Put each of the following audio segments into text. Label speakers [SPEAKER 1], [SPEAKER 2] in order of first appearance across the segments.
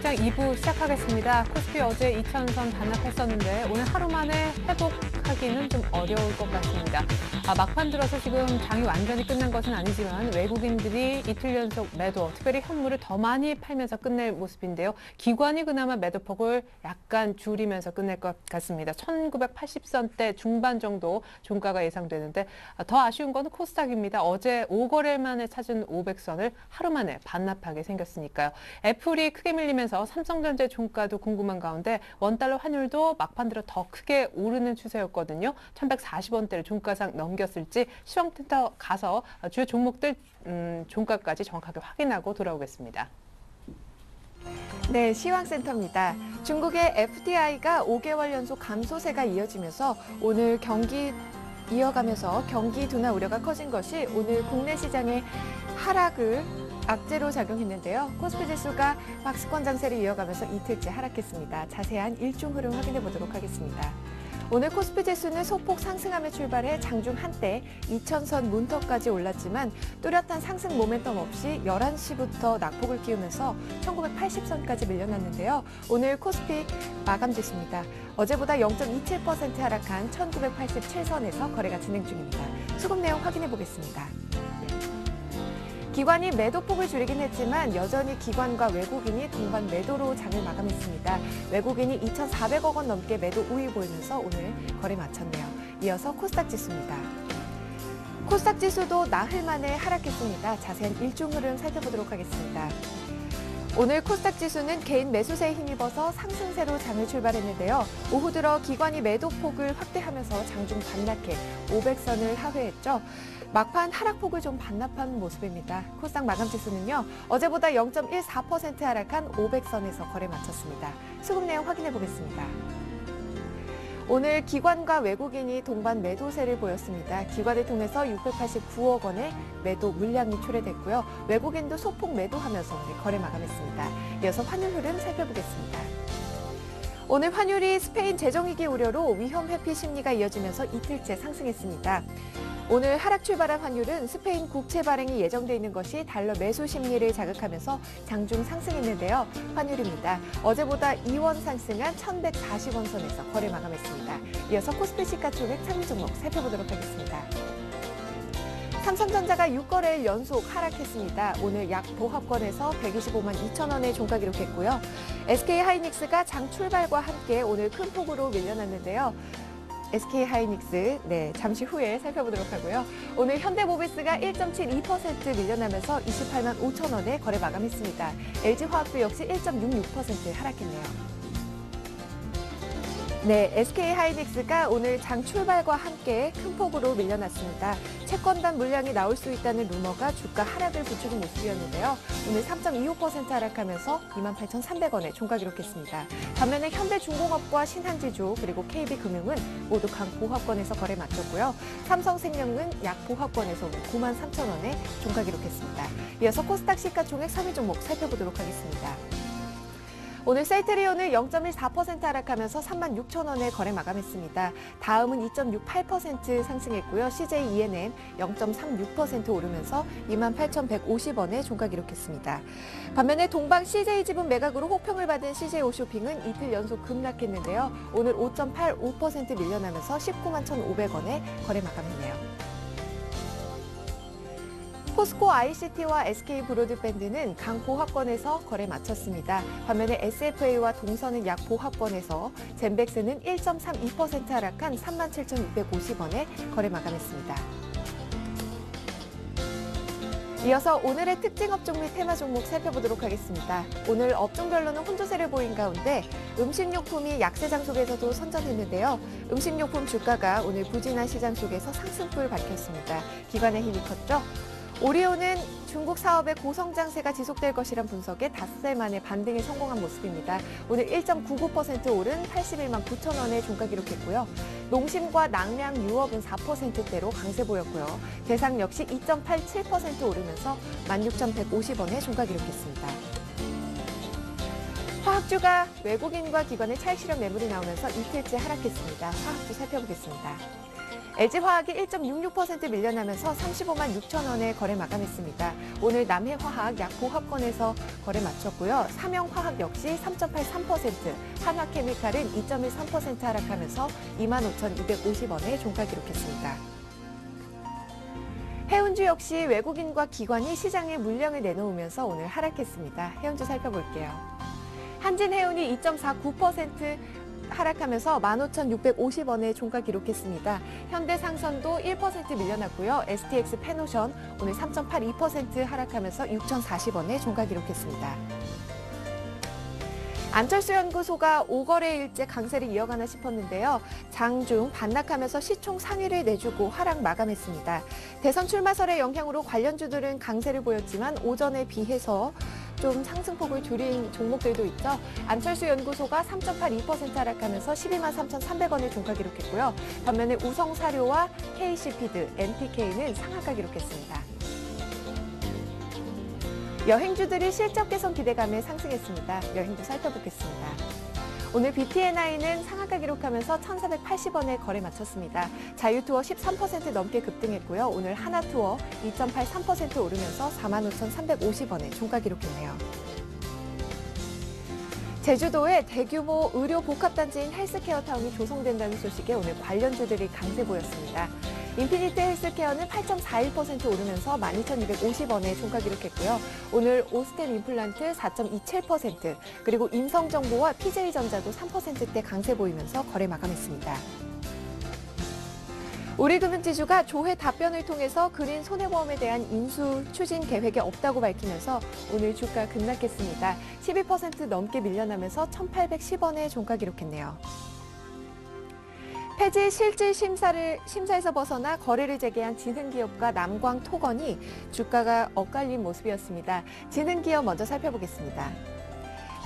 [SPEAKER 1] 시장 2부 시작하겠습니다. 코스피 어제 2,000선 반납했었는데 오늘 하루 만에 회복하기는 좀 어려울 것 같습니다. 막판 들어서 지금 장이 완전히 끝난 것은 아니지만 외국인들이 이틀 연속 매도, 특별히 현물을 더 많이 팔면서 끝낼 모습인데요. 기관이 그나마 매도폭을 약간 줄이면서 끝낼 것 같습니다. 1980선대 중반 정도 종가가 예상되는데 더 아쉬운 건 코스닥입니다. 어제 5거래일 만에 찾은 500선을 하루 만에 반납하게 생겼으니까요. 애플이 크게 밀리면서 삼성전자 종가도 궁금한 가운데 원달러 환율도 막판 들어 더 크게 오르는 추세였거든요. 1140원대를 종가상 넘겼을지 시황센터 가서 주요 종목들 종가까지 정확하게 확인하고 돌아오겠습니다.
[SPEAKER 2] 네, 시황센터입니다. 중국의 FDI가 5개월 연속 감소세가 이어지면서 오늘 경기 둔화 우려가 커진 것이 오늘 국내 시장의 하락을 악재로 작용했는데요. 코스피 지수가 박스권 장세를 이어가면서 이틀째 하락했습니다. 자세한 일종 흐름 확인해 보도록 하겠습니다. 오늘 코스피 지수는 소폭 상승함에 출발해 장중 한때 2,000선 문턱까지 올랐지만 뚜렷한 상승 모멘텀 없이 11시부터 낙폭을 키우면서 1980선까지 밀려났는데요. 오늘 코스피 마감 지수입니다. 어제보다 0.27% 하락한 1987선에서 거래가 진행 중입니다. 수급 내용 확인해 보겠습니다. 기관이 매도폭을 줄이긴 했지만 여전히 기관과 외국인이 동반 매도로 장을 마감했습니다. 외국인이 2,400억 원 넘게 매도 우위 보이면서 오늘 거래 마쳤네요. 이어서 코스닥 지수입니다. 코스닥 지수도 나흘 만에 하락했습니다. 자세한 일종 흐름 살펴보도록 하겠습니다. 오늘 코스닥 지수는 개인 매수세에 힘입어서 상승세로 장을 출발했는데요. 오후 들어 기관이 매도폭을 확대하면서 장중 반락해 500선을 하회했죠. 막판 하락폭을 좀 반납한 모습입니다. 코스닥 마감 지수는요. 어제보다 0.14% 하락한 500선에서 거래 마쳤습니다. 수급 내용 확인해 보겠습니다. 오늘 기관과 외국인이 동반 매도세를 보였습니다. 기관을 통해서 689억 원의 매도 물량이 초래됐고요. 외국인도 소폭 매도하면서 오늘 거래 마감했습니다. 이어서 환율 흐름 살펴보겠습니다. 오늘 환율이 스페인 재정위기 우려로 위험 회피 심리가 이어지면서 이틀째 상승했습니다. 오늘 하락 출발한 환율은 스페인 국채 발행이 예정돼 있는 것이 달러 매수 심리를 자극하면서 장중 상승했는데요. 환율입니다. 어제보다 2원 상승한 1,140원 선에서 거래 마감했습니다. 이어서 코스피 시가총액 상위 종목 살펴보도록 하겠습니다. 삼성전자가 6거래일 연속 하락했습니다. 오늘 약 보합권에서 125만 2천 원의 종가 기록했고요. SK하이닉스가 장 출발과 함께 오늘 큰 폭으로 밀려났는데요. SK하이닉스, 잠시 후에 살펴보도록 하고요. 오늘 현대모비스가 1.72% 밀려나면서 28만 5천 원에 거래 마감했습니다. LG화학도 역시 1.66% 하락했네요. SK하이닉스가 오늘 장 출발과 함께 큰 폭으로 밀려났습니다. 채권단 물량이 나올 수 있다는 루머가 주가 하락을 부추긴 모습이었는데요. 오늘 3.25% 하락하면서 28,300원에 종가 기록했습니다. 반면에 현대중공업과 신한지주 그리고 KB금융은 모두 강 보합권에서 거래 마쳤고요. 삼성생명은 약 보합권에서 93,000원에 종가 기록했습니다. 이어서 코스닥 시가총액 3위 종목 살펴보도록 하겠습니다. 오늘 셀트리온은 0.14% 하락하면서 36,000원에 거래 마감했습니다. 다음은 2.68% 상승했고요. CJ ENM 0.36% 오르면서 28,150원에 종가 기록했습니다. 반면에 동방 CJ지분 매각으로 호평을 받은 CJ오쇼핑은 이틀 연속 급락했는데요. 오늘 5.85% 밀려나면서 19만 1,500원에 거래 마감했네요. 포스코 ICT와 SK브로드밴드는 강 보합권에서 거래 마쳤습니다. 반면에 SFA와 동선은 약 보합권에서 젠백스는 1.32% 하락한 37,650원에 거래 마감했습니다. 이어서 오늘의 특징 업종 및 테마 종목 살펴보도록 하겠습니다. 오늘 업종별로는 혼조세를 보인 가운데 음식료품이 약세 장속에서도 선전했는데요. 음식료품 주가가 오늘 부진한 시장 속에서 상승폭을 밝혔습니다. 기관의 힘이 컸죠. 오리온은 중국 사업의 고성장세가 지속될 것이란 분석에 닷새 만에 반등에 성공한 모습입니다. 오늘 1.99% 오른 81만 9천 원에 종가 기록했고요. 농심과 낭량 유업은 4%대로 강세 보였고요. 대상 역시 2.87% 오르면서 16,150원에 종가 기록했습니다. 화학주가 외국인과 기관의 차익 실현 매물이 나오면서 이틀째 하락했습니다. 화학주 살펴보겠습니다. LG화학이 1.66% 밀려나면서 35만 6천 원에 거래 마감했습니다. 오늘 남해화학 약 보합권에서 거래 마쳤고요. 삼영화학 역시 3.83%, 한화케미칼은 2.13% 하락하면서 25,250원에 종가 기록했습니다. 해운주 역시 외국인과 기관이 시장에 물량을 내놓으면서 오늘 하락했습니다. 해운주 살펴볼게요. 한진해운이 2.49% 하락하면서 15,650원에 종가 기록했습니다. 현대상선도 1% 밀려났고요. STX 페노션 오늘 3.82% 하락하면서 6,040원에 종가 기록했습니다. 안철수 연구소가 5거래일째 강세를 이어가나 싶었는데요. 장중 반락하면서 시총 상위를 내주고 하락 마감했습니다. 대선 출마설의 영향으로 관련주들은 강세를 보였지만 오전에 비해서 좀 상승폭을 줄인 종목들도 있죠. 안철수 연구소가 3.82% 하락하면서 12만 3,300원을 종가 기록했고요. 반면에 우성사료와 KC피드, NPK는 상한가 기록했습니다. 여행주들이 실적 개선 기대감에 상승했습니다. 여행주 살펴보겠습니다. 오늘 BTNI는 상한가 기록하면서 1,480원에 거래 마쳤습니다. 자유투어 13% 넘게 급등했고요. 오늘 하나투어 2.83% 오르면서 45,350원에 종가 기록했네요. 제주도에 대규모 의료 복합단지인 헬스케어타운이 조성된다는 소식에 오늘 관련주들이 강세 보였습니다. 인피니트 헬스케어는 8.41% 오르면서 12,250원에 종가 기록했고요. 오늘 오스템 임플란트 4.27%, 그리고 인성정보와 PJ전자도 3%대 강세 보이면서 거래 마감했습니다. 우리금융지주가 조회 답변을 통해서 그린 손해보험에 대한 인수 추진 계획이 없다고 밝히면서 오늘 주가 급락했습니다. 12% 넘게 밀려나면서 1,810원에 종가 기록했네요. 폐지 실질 심사에서 벗어나 거래를 재개한 지능기업과 남광토건이 주가가 엇갈린 모습이었습니다. 지능기업 먼저 살펴보겠습니다.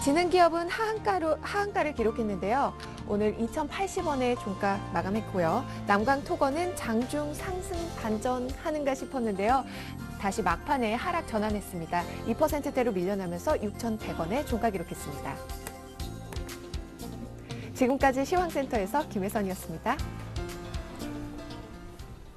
[SPEAKER 2] 지능기업은 하한가를 기록했는데요. 오늘 2,080원에 종가 마감했고요. 남광토건은 장중 상승 반전하는가 싶었는데요. 다시 막판에 하락 전환했습니다. 2%대로 밀려나면서 6,100원에 종가 기록했습니다. 지금까지 시황센터에서 김혜선이었습니다.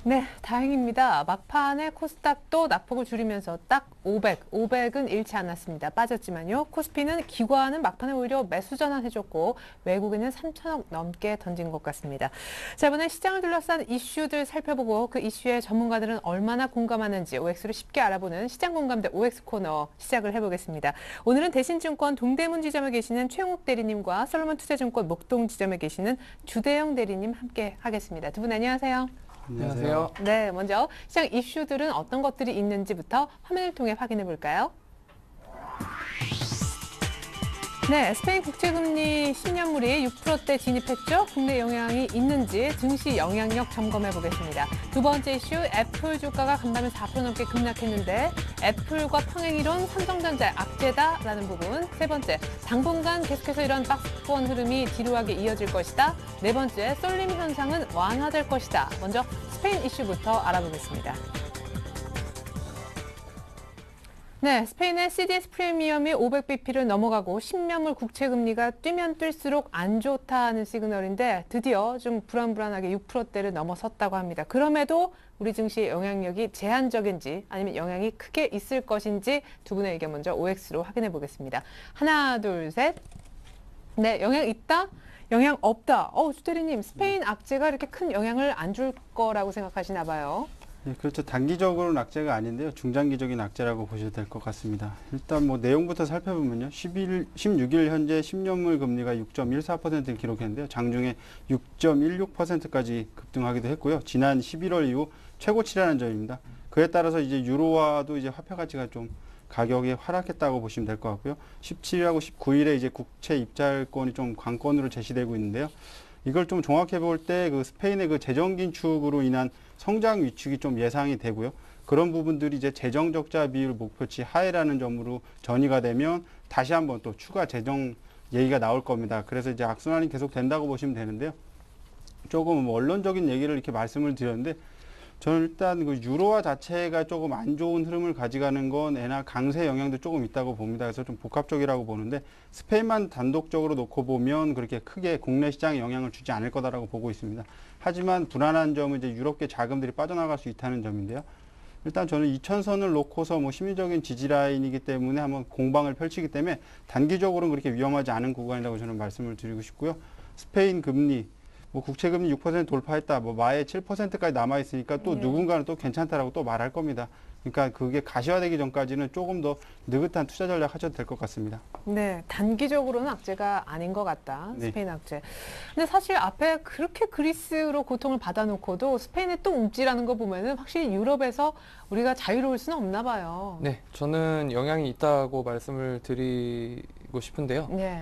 [SPEAKER 1] 네, 다행입니다. 막판에 코스닥도 낙폭을 줄이면서 딱 500은 잃지 않았습니다. 빠졌지만요. 코스피는 기관은 막판에 오히려 매수 전환해줬고 외국인은 3천억 넘게 던진 것 같습니다. 자, 이번에 시장을 둘러싼 이슈들 살펴보고 그 이슈에 전문가들은 얼마나 공감하는지 OX로 쉽게 알아보는 시장 공감대 OX 코너 시작을 해보겠습니다. 오늘은 대신증권 동대문 지점에 계시는 최용욱 대리님과 솔로몬 투자증권 목동 지점에 계시는 주대영 대리님 함께 하겠습니다. 두 분 안녕하세요.
[SPEAKER 3] 안녕하세요.
[SPEAKER 1] 네, 먼저 시장 이슈들은 어떤 것들이 있는지부터 화면을 통해 확인해 볼까요? 네, 스페인 국제금리 10년물이 6%대 진입했죠. 국내 영향이 있는지 증시 영향력 점검해 보겠습니다. 두 번째 이슈, 애플 주가가 간밤에 4% 넘게 급락했는데 애플과 평행이론 삼성전자의 악재다라는 부분. 세 번째, 당분간 계속해서 이런 박스권 흐름이 지루하게 이어질 것이다. 네 번째, 쏠림 현상은 완화될 것이다. 먼저 스페인 이슈부터 알아보겠습니다. 네, 스페인의 CDS 프리미엄이 500bp를 넘어가고 10년물 국채 금리가 뛰면 뛸수록 안 좋다는 시그널인데 드디어 좀 불안불안하게 6%대를 넘어섰다고 합니다. 그럼에도 우리 증시의 영향력이 제한적인지 아니면 영향이 크게 있을 것인지 두 분의 의견 먼저 OX로 확인해 보겠습니다. 하나, 둘, 셋. 네, 영향 있다? 영향 없다. 주 대리님, 스페인 악재가 이렇게 큰 영향을 안 줄 거라고 생각하시나 봐요.
[SPEAKER 3] 네, 그렇죠. 단기적으로는 악재가 아닌데요. 중장기적인 악재라고 보셔도 될 것 같습니다. 일단 뭐 내용부터 살펴보면요. 16일 현재 10년물 금리가 6.14%를 기록했는데요. 장중에 6.16%까지 급등하기도 했고요. 지난 11월 이후 최고치라는 점입니다. 그에 따라서 이제 유로화도 이제 화폐 가치가 좀 가격이 하락했다고 보시면 될 것 같고요. 17일하고 19일에 이제 국채 입찰권이 좀 관건으로 제시되고 있는데요. 이걸 좀 종합해 볼 때 그 스페인의 그 재정 긴축으로 인한 성장 위축이 좀 예상이 되고요. 그런 부분들이 이제 재정 적자 비율 목표치 하회라는 점으로 전이가 되면 다시 한번 또 추가 재정 얘기가 나올 겁니다. 그래서 이제 악순환이 계속 된다고 보시면 되는데요. 조금 원론적인 얘기를 이렇게 말씀을 드렸는데 저는 일단 그 유로화 자체가 조금 안 좋은 흐름을 가져가는 건 엔화 강세 영향도 조금 있다고 봅니다. 그래서 좀 복합적이라고 보는데 스페인만 단독적으로 놓고 보면 그렇게 크게 국내 시장에 영향을 주지 않을 거다라고 보고 있습니다. 하지만 불안한 점은 이제 유럽계 자금들이 빠져나갈 수 있다는 점인데요. 일단 저는 2000선을 놓고서 뭐 심리적인 지지 라인이기 때문에 한번 공방을 펼치기 때문에 단기적으로는 그렇게 위험하지 않은 구간이라고 저는 말씀을 드리고 싶고요. 스페인 금리 뭐 국채 금리 6% 돌파했다. 뭐 마에 7%까지 남아 있으니까 또
[SPEAKER 1] 네.
[SPEAKER 3] 누군가는 또 괜찮다라고 또 말할 겁니다. 그러니까 그게 가시화되기 전까지는 조금 더 느긋한 투자 전략 하셔도 될 것 같습니다.
[SPEAKER 1] 네, 단기적으로는 악재가 아닌 것 같다.
[SPEAKER 3] 네.
[SPEAKER 1] 스페인 악재. 근데 사실 앞에 그렇게 그리스로 고통을 받아놓고도 스페인에 또 움찔하는 거 보면은 확실히 유럽에서 우리가 자유로울 수는 없나 봐요.
[SPEAKER 4] 네, 저는 영향이 있다고 말씀을 드리고 싶은데요.
[SPEAKER 1] 네.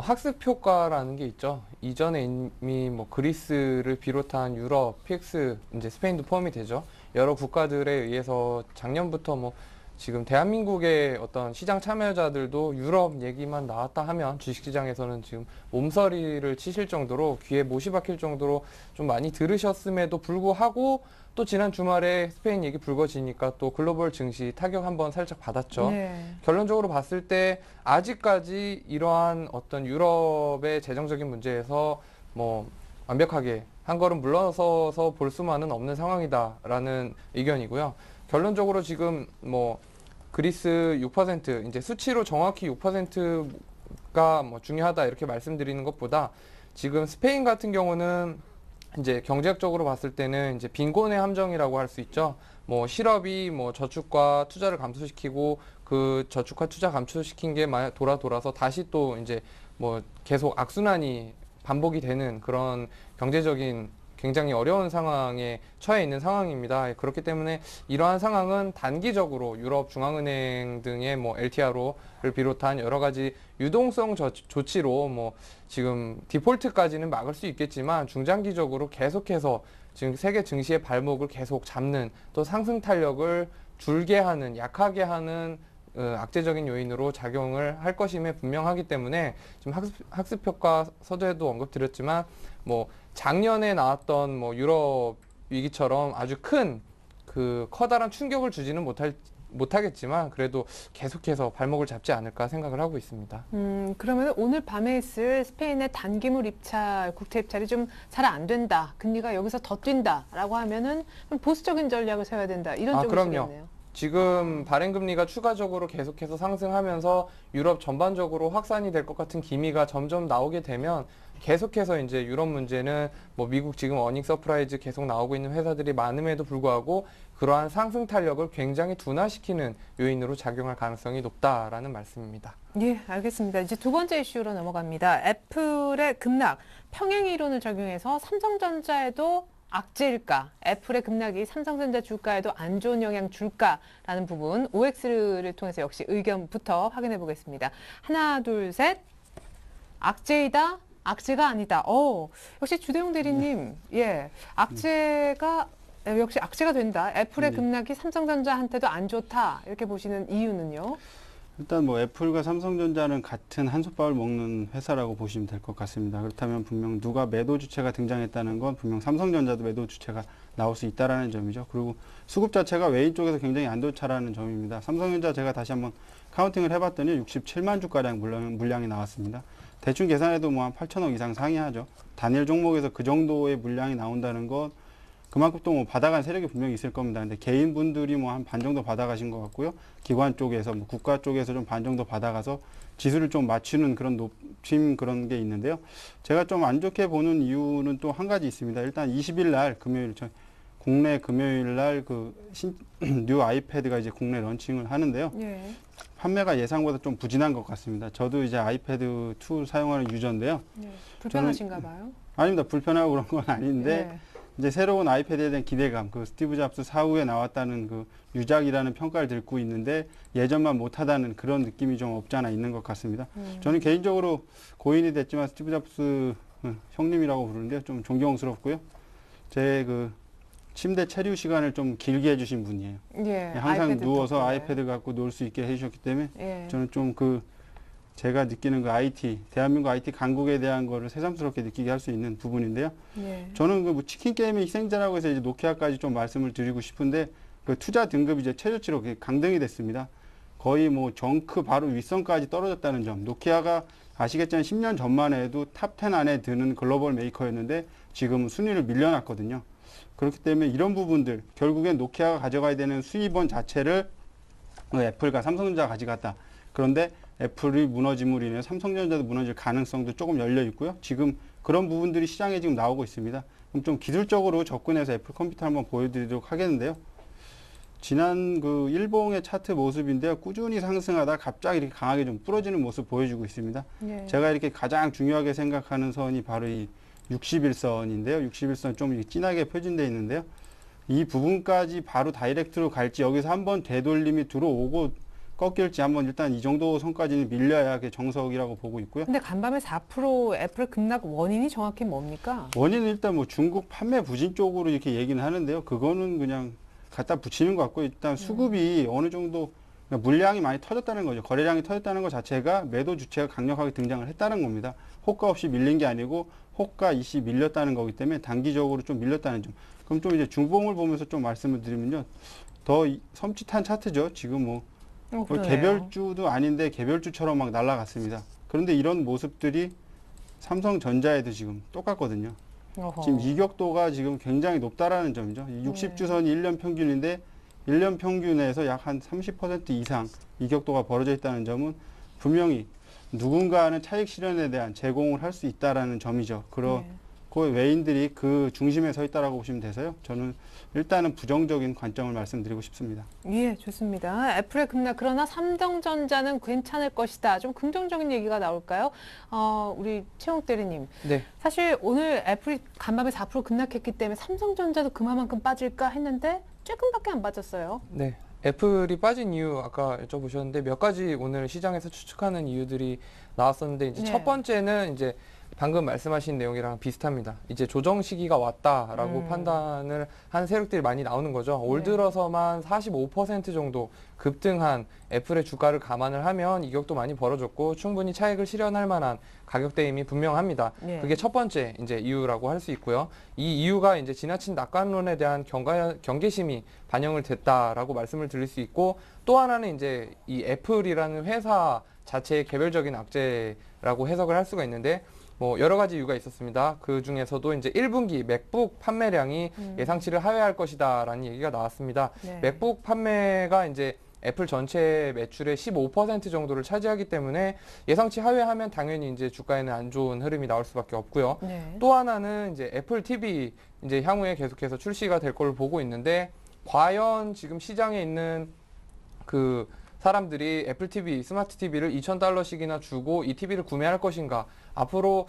[SPEAKER 4] 학습 효과라는 게 있죠. 이전에 이미 뭐 그리스를 비롯한 유럽, PX, 이제 스페인도 포함이 되죠. 여러 국가들에 의해서 작년부터 뭐 지금 대한민국의 어떤 시장 참여자들도 유럽 얘기만 나왔다 하면 주식시장에서는 지금 몸서리를 치실 정도로 귀에 못이 박힐 정도로 좀 많이 들으셨음에도 불구하고 또 지난 주말에 스페인 얘기 불거지니까 또 글로벌 증시 타격 한번 살짝 받았죠.
[SPEAKER 1] 네.
[SPEAKER 4] 결론적으로 봤을 때 아직까지 이러한 어떤 유럽의 재정적인 문제에서 뭐 완벽하게 한 걸음 물러서서 볼 수만은 없는 상황이다라는 의견이고요. 결론적으로 지금 뭐 그리스 6% 이제 수치로 정확히 6%가 뭐 중요하다 이렇게 말씀드리는 것보다 지금 스페인 같은 경우는 이제 경제학적으로 봤을 때는 이제 빈곤의 함정이라고 할 수 있죠. 뭐 실업이 뭐 저축과 투자를 감소시키고 그 저축과 투자 감소시킨 게 돌아서 다시 또 이제 뭐 계속 악순환이 반복이 되는 그런 경제적인 굉장히 어려운 상황에 처해 있는 상황입니다. 그렇기 때문에 이러한 상황은 단기적으로 유럽 중앙은행 등의 뭐 LTRO를 비롯한 여러 가지 유동성 조치로 뭐 지금 디폴트까지는 막을 수 있겠지만 중장기적으로 계속해서 지금 세계 증시의 발목을 계속 잡는 또 상승 탄력을 줄게 하는 약하게 하는 악재적인 요인으로 작용을 할 것임에 분명하기 때문에 지금 학습 효과 서두에도 언급드렸지만 뭐 작년에 나왔던 뭐 유럽 위기처럼 아주 큰 그 커다란 충격을 주지는 못하겠지만 그래도 계속해서 발목을 잡지 않을까 생각을 하고 있습니다.
[SPEAKER 1] 그러면 오늘 밤에 있을 스페인의 단기물 입찰, 국채 입찰이 좀 잘 안 된다. 금리가 여기서 더 뛴다라고 하면은 좀 보수적인 전략을 세워야 된다. 이런 쪽이시겠네요.
[SPEAKER 4] 그럼요. 지금 발행 금리가 추가적으로 계속해서 상승하면서 유럽 전반적으로 확산이 될 것 같은 기미가 점점 나오게 되면 계속해서 이제 유럽 문제는 뭐 미국 지금 어닝 서프라이즈 계속 나오고 있는 회사들이 많음에도 불구하고 그러한 상승 탄력을 굉장히 둔화시키는 요인으로 작용할 가능성이 높다라는 말씀입니다.
[SPEAKER 1] 예, 알겠습니다. 이제 두 번째 이슈로 넘어갑니다. 애플의 급락, 평행 이론을 적용해서 삼성전자에도 악재일까? 애플의 급락이 삼성전자 주가에도 안 좋은 영향 줄까라는 부분 OX를 통해서 역시 의견부터 확인해 보겠습니다. 하나, 둘, 셋. 악재이다, 악재가 아니다. 역시 주대용 대리님, 예, 악재가 역시 악재가 된다. 애플의
[SPEAKER 3] 네.
[SPEAKER 1] 급락이 삼성전자한테도 안 좋다. 이렇게 보시는 이유는요?
[SPEAKER 3] 일단 뭐 애플과 삼성전자는 같은 한솥밥을 먹는 회사라고 보시면 될 것 같습니다. 그렇다면 분명 누가 매도 주체가 등장했다는 건 분명 삼성전자도 매도 주체가 나올 수 있다라는 점이죠. 그리고 수급 자체가 외인 쪽에서 굉장히 안 좋다라는 점입니다. 삼성전자 제가 다시 한번 카운팅을 해봤더니 67만 주가량 물량이 나왔습니다. 대충 계산해도 뭐 한 8천억 이상 상회하죠. 단일 종목에서 그 정도의 물량이 나온다는 건 그만큼 또 뭐 받아간 세력이 분명히 있을 겁니다. 근데 개인분들이 뭐 한 반 정도 받아가신 것 같고요. 기관 쪽에서 뭐 국가 쪽에서 좀 반 정도 받아가서 지수를 좀 맞추는 그런 높임 그런 게 있는데요. 제가 좀 안 좋게 보는 이유는 또 한 가지 있습니다. 일단 20일 날 금요일 국내 금요일 날 그 뉴 아이패드가 이제 국내 런칭을 하는데요.
[SPEAKER 1] 예.
[SPEAKER 3] 판매가 예상보다 좀 부진한 것 같습니다. 저도 이제 아이패드 2 사용하는 유저인데요.
[SPEAKER 1] 예. 불편하신가 봐요.
[SPEAKER 3] 아닙니다. 불편하고 그런 건 아닌데
[SPEAKER 1] 예.
[SPEAKER 3] 이제 새로운 아이패드에 대한 기대감, 그 스티브 잡스 사후에 나왔다는 그 유작이라는 평가를 듣고 있는데 예전만 못하다는 그런 느낌이 좀 없지 않아 있는 것 같습니다. 저는 개인적으로 고인이 됐지만 스티브 잡스 형님이라고 부르는데 좀 존경스럽고요. 제 그 침대 체류 시간을 좀 길게 해주신 분이에요.
[SPEAKER 1] 예.
[SPEAKER 3] 항상
[SPEAKER 1] 아이패드
[SPEAKER 3] 누워서
[SPEAKER 1] 덕분에.
[SPEAKER 3] 아이패드 갖고 놀 수 있게 해주셨기 때문에
[SPEAKER 1] 예.
[SPEAKER 3] 저는 좀 그 제가 느끼는 그 IT, 대한민국 IT 강국에 대한 거를 새삼스럽게 느끼게 할 수 있는 부분인데요.
[SPEAKER 1] 예.
[SPEAKER 3] 저는 그 뭐 치킨 게임의 희생자라고 해서 이제 노키아까지 좀 말씀을 드리고 싶은데 그 투자 등급이 이제 최저치로 강등이 됐습니다. 거의 뭐 정크 바로 윗선까지 떨어졌다는 점. 노키아가 아시겠지만 10년 전만 해도 탑 10 안에 드는 글로벌 메이커였는데 지금 순위를 밀려났거든요. 그렇기 때문에 이런 부분들 결국엔 노키아가 가져가야 되는 수입원 자체를 애플과 삼성전자가 가져갔다. 그런데 애플이 무너짐으로 인해 삼성전자도 무너질 가능성도 조금 열려 있고요. 지금 그런 부분들이 시장에 지금 나오고 있습니다. 그럼 좀 기술적으로 접근해서 애플 컴퓨터 한번 보여드리도록 하겠는데요. 지난 그 일봉의 차트 모습인데요. 꾸준히 상승하다 갑자기 이렇게 강하게 좀 부러지는 모습 보여주고 있습니다.
[SPEAKER 1] 예.
[SPEAKER 3] 제가 이렇게 가장 중요하게 생각하는 선이 바로 이 61선인데요. 61선 좀 진하게 표준되어 있는데요. 이 부분까지 바로 다이렉트로 갈지 여기서 한번 되돌림이 들어오고 꺾일지 한번 일단 이 정도 선까지는 밀려야 그게 정석이라고 보고 있고요.
[SPEAKER 1] 근데 간밤에 4% 애플 급락 원인이 정확히 뭡니까?
[SPEAKER 3] 원인은 일단 뭐 중국 판매 부진 쪽으로 이렇게 얘기는 하는데요. 그거는 그냥 갖다 붙이는 것 같고 일단 수급이 어느 정도 그러니까 물량이 많이 터졌다는 거죠. 거래량이 터졌다는 것 자체가 매도 주체가 강력하게 등장을 했다는 겁니다. 호가 없이 밀린 게 아니고 호가 이시 밀렸다는 거기 때문에 단기적으로 좀 밀렸다는 점. 그럼 좀 이제 중봉을 보면서 좀 말씀을 드리면요. 더 섬찟한 차트죠. 지금 뭐
[SPEAKER 1] 그러네요.
[SPEAKER 3] 개별주도 아닌데 개별주처럼 막 날아갔습니다. 그런데 이런 모습들이 삼성전자에도 지금 똑같거든요.
[SPEAKER 1] 어허.
[SPEAKER 3] 지금 이격도가 지금 굉장히 높다라는 점이죠. 60주선이 1년 평균인데 1년 평균에서 약 한 30% 이상 이격도가 벌어져 있다는 점은 분명히 누군가는 차익 실현에 대한 제공을 할 수 있다라는 점이죠. 그 외인들이 그 중심에 서 있다라고 보시면 돼서요. 저는 일단은 부정적인 관점을 말씀드리고 싶습니다.
[SPEAKER 1] 예, 좋습니다. 애플의 급락 그러나 삼성전자는 괜찮을 것이다. 좀 긍정적인 얘기가 나올까요? 우리 최홍 대리님.
[SPEAKER 4] 네.
[SPEAKER 1] 사실 오늘 애플이 간밤에 4% 급락했기 때문에 삼성전자도 그만큼 빠질까 했는데 조금밖에 안 빠졌어요.
[SPEAKER 4] 네. 애플이 빠진 이유 아까 여쭤보셨는데 몇 가지 오늘 시장에서 추측하는 이유들이 나왔었는데 이제
[SPEAKER 1] 네.
[SPEAKER 4] 첫 번째는 이제 방금 말씀하신 내용이랑 비슷합니다. 이제 조정 시기가 왔다라고 판단을 한 세력들이 많이 나오는 거죠. 올 들어서만 45% 정도 급등한 애플의 주가를 감안을 하면 이격도 많이 벌어졌고 충분히 차익을 실현할 만한 가격대임이 분명합니다.
[SPEAKER 1] 네.
[SPEAKER 4] 그게 첫 번째 이제 이유라고 할 수 있고요. 이 이유가 이제 지나친 낙관론에 대한 경계심이 반영을 됐다라고 말씀을 드릴 수 있고 또 하나는 이제 이 애플이라는 회사 자체의 개별적인 악재라고 해석을 할 수가 있는데 뭐 여러 가지 이유가 있었습니다. 그 중에서도 이제 1분기 맥북 판매량이 예상치를 하회할 것이다라는 얘기가 나왔습니다.
[SPEAKER 1] 네.
[SPEAKER 4] 맥북 판매가 이제 애플 전체 매출의 15% 정도를 차지하기 때문에 예상치 하회하면 당연히 이제 주가에는 안 좋은 흐름이 나올 수밖에 없고요.
[SPEAKER 1] 네.
[SPEAKER 4] 또 하나는 이제 애플 TV 이제 향후에 계속해서 출시가 될 걸로 보고 있는데 과연 지금 시장에 있는 그 사람들이 애플 TV, 스마트 TV를 $2,000씩이나 주고 이 TV를 구매할 것인가? 앞으로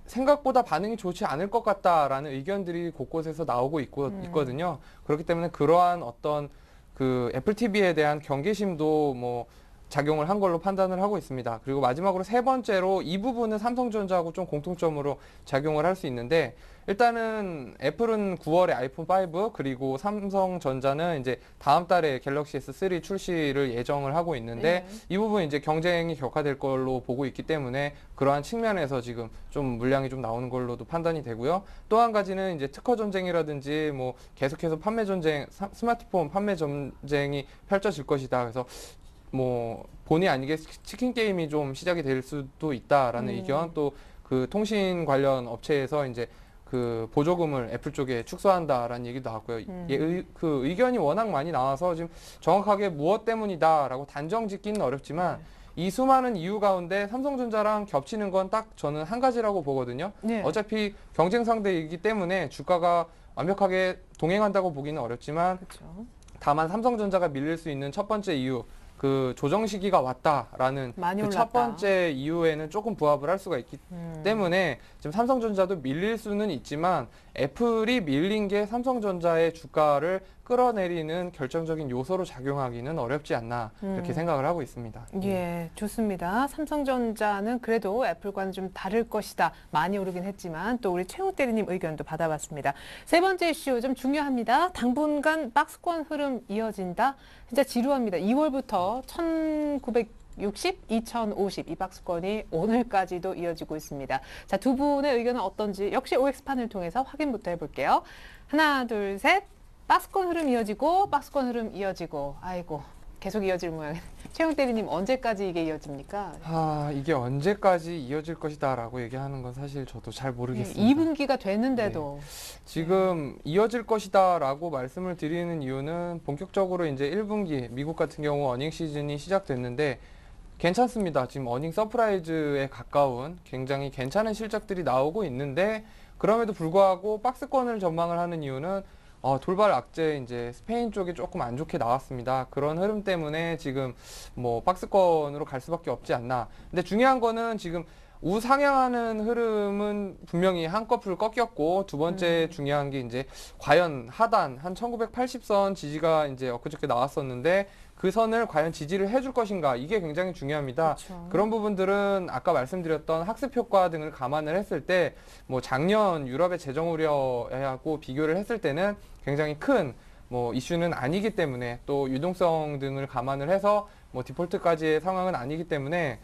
[SPEAKER 4] 생각보다 반응이 좋지 않을 것 같다라는 의견들이 곳곳에서 나오고 있거든요. 그렇기 때문에 그러한 어떤 그 애플 TV에 대한 경계심도 뭐 작용을 한 걸로 판단을 하고 있습니다. 그리고 마지막으로 세 번째로 이 부분은 삼성전자하고 좀 공통점으로 작용을 할 수 있는데 일단은 애플은 9월에 아이폰 5 그리고 삼성전자는 이제 다음 달에 갤럭시 S3 출시를 예정을 하고 있는데 이 부분 이제 경쟁이 격화될 걸로 보고 있기 때문에 그러한 측면에서 지금 좀 물량이 좀 나오는 걸로도 판단이 되고요. 또 한 가지는 이제 특허 전쟁이라든지 뭐 계속해서 판매 전쟁, 스마트폰 판매 전쟁이 펼쳐질 것이다. 그래서 뭐 본의 아니게 치킨 게임이 좀 시작이 될 수도 있다라는 의견 또 그 통신 관련 업체에서 이제 그 보조금을 애플 쪽에 축소한다라는 얘기도 나왔고요. 그 의견이 워낙 많이 나와서 지금 정확하게 무엇 때문이다라고 단정 짓기는 어렵지만 이 수많은 이유 가운데 삼성전자랑 겹치는 건 딱 저는 한 가지라고 보거든요.
[SPEAKER 1] 네.
[SPEAKER 4] 어차피 경쟁 상대이기 때문에 주가가 완벽하게 동행한다고 보기는 어렵지만
[SPEAKER 1] 그렇죠.
[SPEAKER 4] 다만 삼성전자가 밀릴 수 있는 첫 번째 이유 그 조정 시기가 왔다라는
[SPEAKER 1] 많이
[SPEAKER 4] 그
[SPEAKER 1] 올랐다.
[SPEAKER 4] 첫 번째 이유에는 조금 부합을 할 수가 있기 때문에 지금 삼성전자도 밀릴 수는 있지만 애플이 밀린 게 삼성전자의 주가를 끌어내리는 결정적인 요소로 작용하기는 어렵지 않나 이렇게 생각을 하고 있습니다.
[SPEAKER 1] 예, 좋습니다. 삼성전자는 그래도 애플과는 좀 다를 것이다. 많이 오르긴 했지만 또 우리 최호 대리님 의견도 받아봤습니다. 세 번째 이슈 좀 중요합니다. 당분간 박스권 흐름 이어진다. 진짜 지루합니다. 2월부터 2160, 2050 이 박스권이 오늘까지도 이어지고 있습니다. 자, 두 분의 의견은 어떤지 역시 OX판을 통해서 확인부터 해볼게요. 하나, 둘, 셋. 박스권 흐름 이어지고 박스권 흐름 이어지고 아이고 계속 이어질 모양이네. 최영 대리님 언제까지 이게 이어집니까?
[SPEAKER 4] 이게 언제까지 이어질 것이다라고 얘기하는 건 사실 저도 잘 모르겠습니다.
[SPEAKER 1] 2분기가 됐는데도
[SPEAKER 4] 지금 이어질 것이다라고 말씀을 드리는 이유는 본격적으로 이제 1분기 미국 같은 경우 어닝 시즌이 시작됐는데 괜찮습니다. 지금 어닝 서프라이즈에 가까운 굉장히 괜찮은 실적들이 나오고 있는데 그럼에도 불구하고 박스권을 전망을 하는 이유는 돌발 악재 이제 스페인 쪽이 조금 안 좋게 나왔습니다. 그런 흐름 때문에 지금 뭐 박스권으로 갈 수밖에 없지 않나. 근데 중요한 거는 지금 우상향하는 흐름은 분명히 한꺼풀 꺾였고 두 번째 중요한 게 이제 과연 하단 한 1980선 지지가 이제 엊그저께 나왔었는데 그 선을 과연 지지를 해줄 것인가 이게 굉장히 중요합니다.
[SPEAKER 1] 그렇죠.
[SPEAKER 4] 그런 부분들은 아까 말씀드렸던 학습 효과 등을 감안을 했을 때 뭐 작년 유럽의 재정 우려하고 비교를 했을 때는 굉장히 큰 뭐 이슈는 아니기 때문에 또 유동성 등을 감안을 해서 뭐 디폴트까지의 상황은 아니기 때문에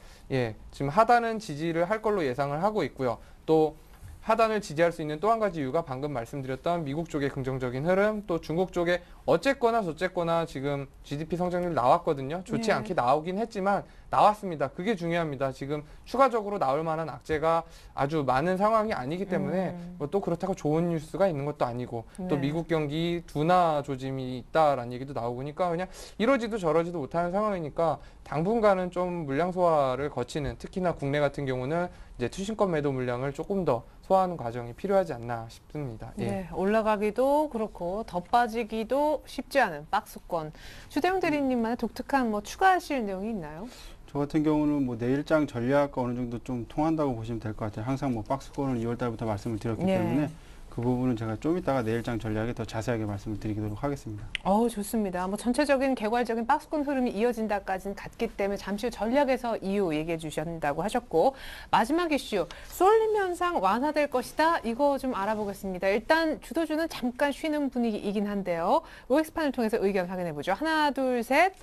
[SPEAKER 4] 지금 하단은 지지를 할 걸로 예상을 하고 있고요. 또 하단을 지지할 수 있는 또 한 가지 이유가 방금 말씀드렸던 미국 쪽의 긍정적인 흐름, 또 중국 쪽에 어쨌거나 저쨌거나 지금 GDP 성장률 나왔거든요. 좋지 않게 나오긴 했지만 나왔습니다. 그게 중요합니다. 지금 추가적으로 나올 만한 악재가 아주 많은 상황이 아니기 때문에 또 그렇다고 좋은 뉴스가 있는 것도 아니고 또 미국 경기 둔화 조짐이 있다라는 얘기도 나오고 그러니까 그냥 이러지도 저러지도 못하는 상황이니까 당분간은 좀 물량 소화를 거치는 특히나 국내 같은 경우는 이제 투신권 매도 물량을 조금 더 소화하는 과정이 필요하지 않나 싶습니다.
[SPEAKER 1] 네, 올라가기도 그렇고 더 빠지기도 쉽지 않은 박스권. 주대영 대리님만의 독특한 뭐 추가하실 내용이 있나요?
[SPEAKER 3] 저 같은 경우는 뭐 내일장 전략과 어느 정도 좀 통한다고 보시면 될 것 같아요. 항상 뭐 박스권을 2월 달부터 말씀을 드렸기 때문에 그 부분은 제가 좀 이따가 내일장 전략에 더 자세하게 말씀을 드리도록 하겠습니다.
[SPEAKER 1] 좋습니다. 뭐 전체적인 개괄적인 박스권 흐름이 이어진다까지는 같기 때문에 잠시 후 전략에서 이유 얘기해 주신다고 하셨고 마지막 이슈 쏠림 현상 완화될 것이다. 이거 좀 알아보겠습니다. 일단 주도주는 잠깐 쉬는 분위기이긴 한데요. OX판을 통해서 의견 확인해 보죠. 하나, 둘, 셋.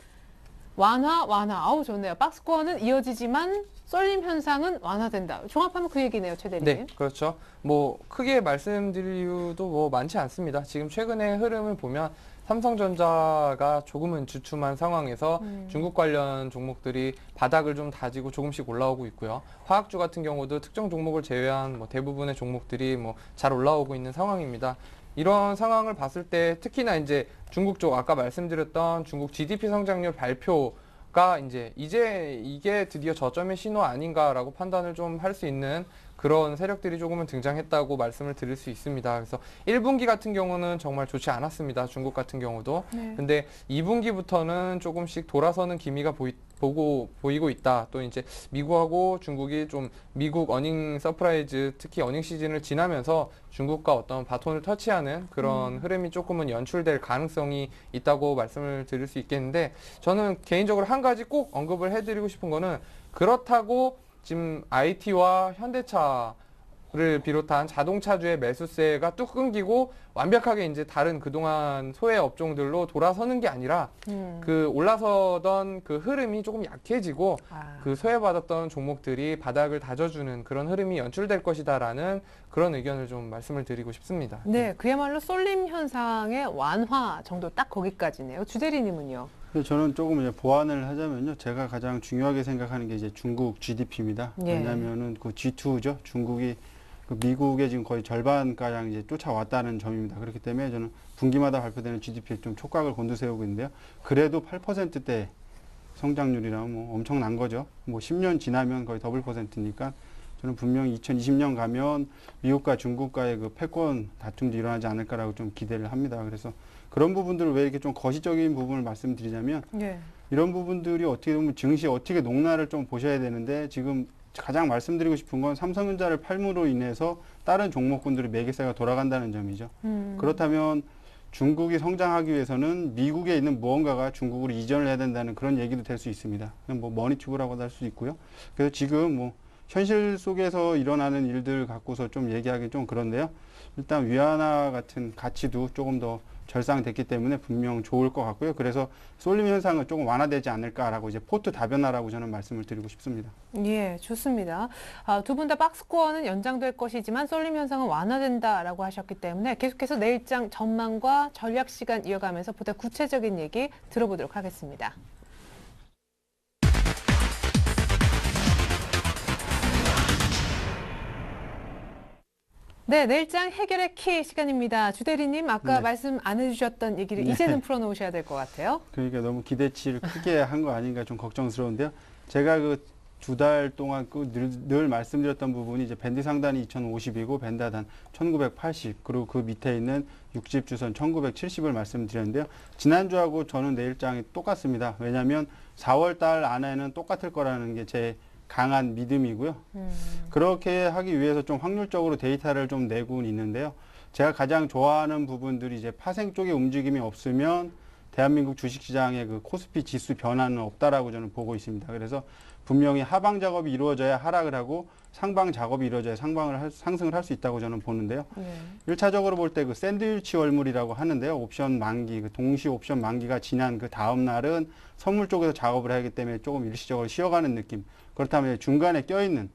[SPEAKER 1] 완화. 아우 좋네요. 박스권은 이어지지만 쏠림 현상은 완화된다. 종합하면 그 얘기네요, 최 대리님.
[SPEAKER 4] 네, 그렇죠. 뭐 크게 말씀드릴 이유도 뭐 많지 않습니다. 지금 최근의 흐름을 보면 삼성전자가 조금은 주춤한 상황에서 중국 관련 종목들이 바닥을 좀 다지고 조금씩 올라오고 있고요. 화학주 같은 경우도 특정 종목을 제외한 뭐 대부분의 종목들이 뭐 잘 올라오고 있는 상황입니다. 이런 상황을 봤을 때 특히나 이제 중국 쪽 아까 말씀드렸던 중국 GDP 성장률 발표가 이제 이게 드디어 저점의 신호 아닌가라고 판단을 좀 할 수 있는 그런 세력들이 조금은 등장했다고 말씀을 드릴 수 있습니다. 그래서 1분기 같은 경우는 정말 좋지 않았습니다. 중국 같은 경우도. 근데 2분기부터는 조금씩 돌아서는 기미가 보이고 있다. 또 이제 미국하고 중국이 좀 미국 어닝 서프라이즈 특히 어닝 시즌을 지나면서 중국과 어떤 바톤을 터치하는 그런 흐름이 조금은 연출될 가능성이 있다고 말씀을 드릴 수 있겠는데 저는 개인적으로 한 가지 꼭 언급을 해드리고 싶은 거는 그렇다고 지금 IT와 현대차를 비롯한 자동차주의 매수세가 뚝 끊기고 완벽하게 이제 다른 그동안 소외 업종들로 돌아서는 게 아니라 그 올라서던 그 흐름이 조금 약해지고 그 소외받았던 종목들이 바닥을 다져주는 그런 흐름이 연출될 것이다라는 그런 의견을 좀 말씀을 드리고 싶습니다.
[SPEAKER 1] 네, 그야말로 쏠림 현상의 완화 정도 딱 거기까지네요. 주 대리님은요?
[SPEAKER 3] 저는 조금 이제 보완을 하자면요. 제가 가장 중요하게 생각하는 게 이제 중국 GDP입니다. 왜냐하면은 그 G2죠. 중국이 그 미국의 지금 거의 절반가량 이제 쫓아왔다는 점입니다. 그렇기 때문에 저는 분기마다 발표되는 GDP에 좀 촉각을 곤두세우고 있는데요. 그래도 8%대 성장률이라면 뭐 엄청난 거죠. 뭐 10년 지나면 거의 더블 퍼센트니까 저는 분명히 2020년 가면 미국과 중국과의 그 패권 다툼도 일어나지 않을까라고 좀 기대를 합니다. 그래서 그런 부분들을 왜 이렇게 좀 거시적인 부분을 말씀드리자면 이런 부분들이 어떻게 보면 증시 어떻게 녹나를 좀 보셔야 되는데 지금 가장 말씀드리고 싶은 건 삼성전자를 팔므로 인해서 다른 종목군들이 매개세가 돌아간다는 점이죠. 그렇다면 중국이 성장하기 위해서는 미국에 있는 무언가가 중국으로 이전을 해야 된다는 그런 얘기도 될 수 있습니다. 뭐 머니튜브라고도 할 수 있고요. 그래서 지금 뭐 현실 속에서 일어나는 일들 갖고서 좀 얘기하기 좀 그런데요. 일단 위안화 같은 가치도 조금 더 절상됐기 때문에 분명 좋을 것 같고요. 그래서 쏠림 현상은 조금 완화되지 않을까라고 이제 포트 다변화라고 저는 말씀을 드리고 싶습니다.
[SPEAKER 1] 예, 좋습니다. 두 분 다 박스코어는 연장될 것이지만 쏠림 현상은 완화된다라고 하셨기 때문에 계속해서 내일장 전망과 전략 시간 이어가면서 보다 구체적인 얘기 들어보도록 하겠습니다. 네, 내일장 해결의 키 시간입니다. 주 대리님, 아까
[SPEAKER 3] 네.
[SPEAKER 1] 말씀 안 해주셨던 얘기를
[SPEAKER 3] 네.
[SPEAKER 1] 이제는 풀어놓으셔야 될 것 같아요.
[SPEAKER 3] 그러니까 너무 기대치를 크게 한 거 아닌가 좀 걱정스러운데요. 제가 그 2달 동안 늘 말씀드렸던 부분이 이제 밴드 상단이 2050이고 밴드 하단 1980 그리고 그 밑에 있는 60 주선 1970을 말씀드렸는데요. 지난주하고 저는 내일장이 똑같습니다. 왜냐하면 4월 달 안에는 똑같을 거라는 게 제 강한 믿음이고요. 그렇게 하기 위해서 좀 확률적으로 데이터를 좀 내고는 있는데요. 제가 가장 좋아하는 부분들이 이제 파생 쪽에 움직임이 없으면 대한민국 주식시장의 그 코스피 지수 변화는 없다라고 저는 보고 있습니다. 그래서 분명히 하방 작업이 이루어져야 하락을 하고 상방 작업이 이루어져야 상승을 할 수 있다고 저는 보는데요.
[SPEAKER 1] 네.
[SPEAKER 3] 1차적으로 볼 때 그 샌드위치 월물이라고 하는데요. 옵션 만기, 그 동시 옵션 만기가 지난 그 다음 날은 선물 쪽에서 작업을 하기 때문에 조금 일시적으로 쉬어가는 느낌. 그렇다면 중간에 껴있는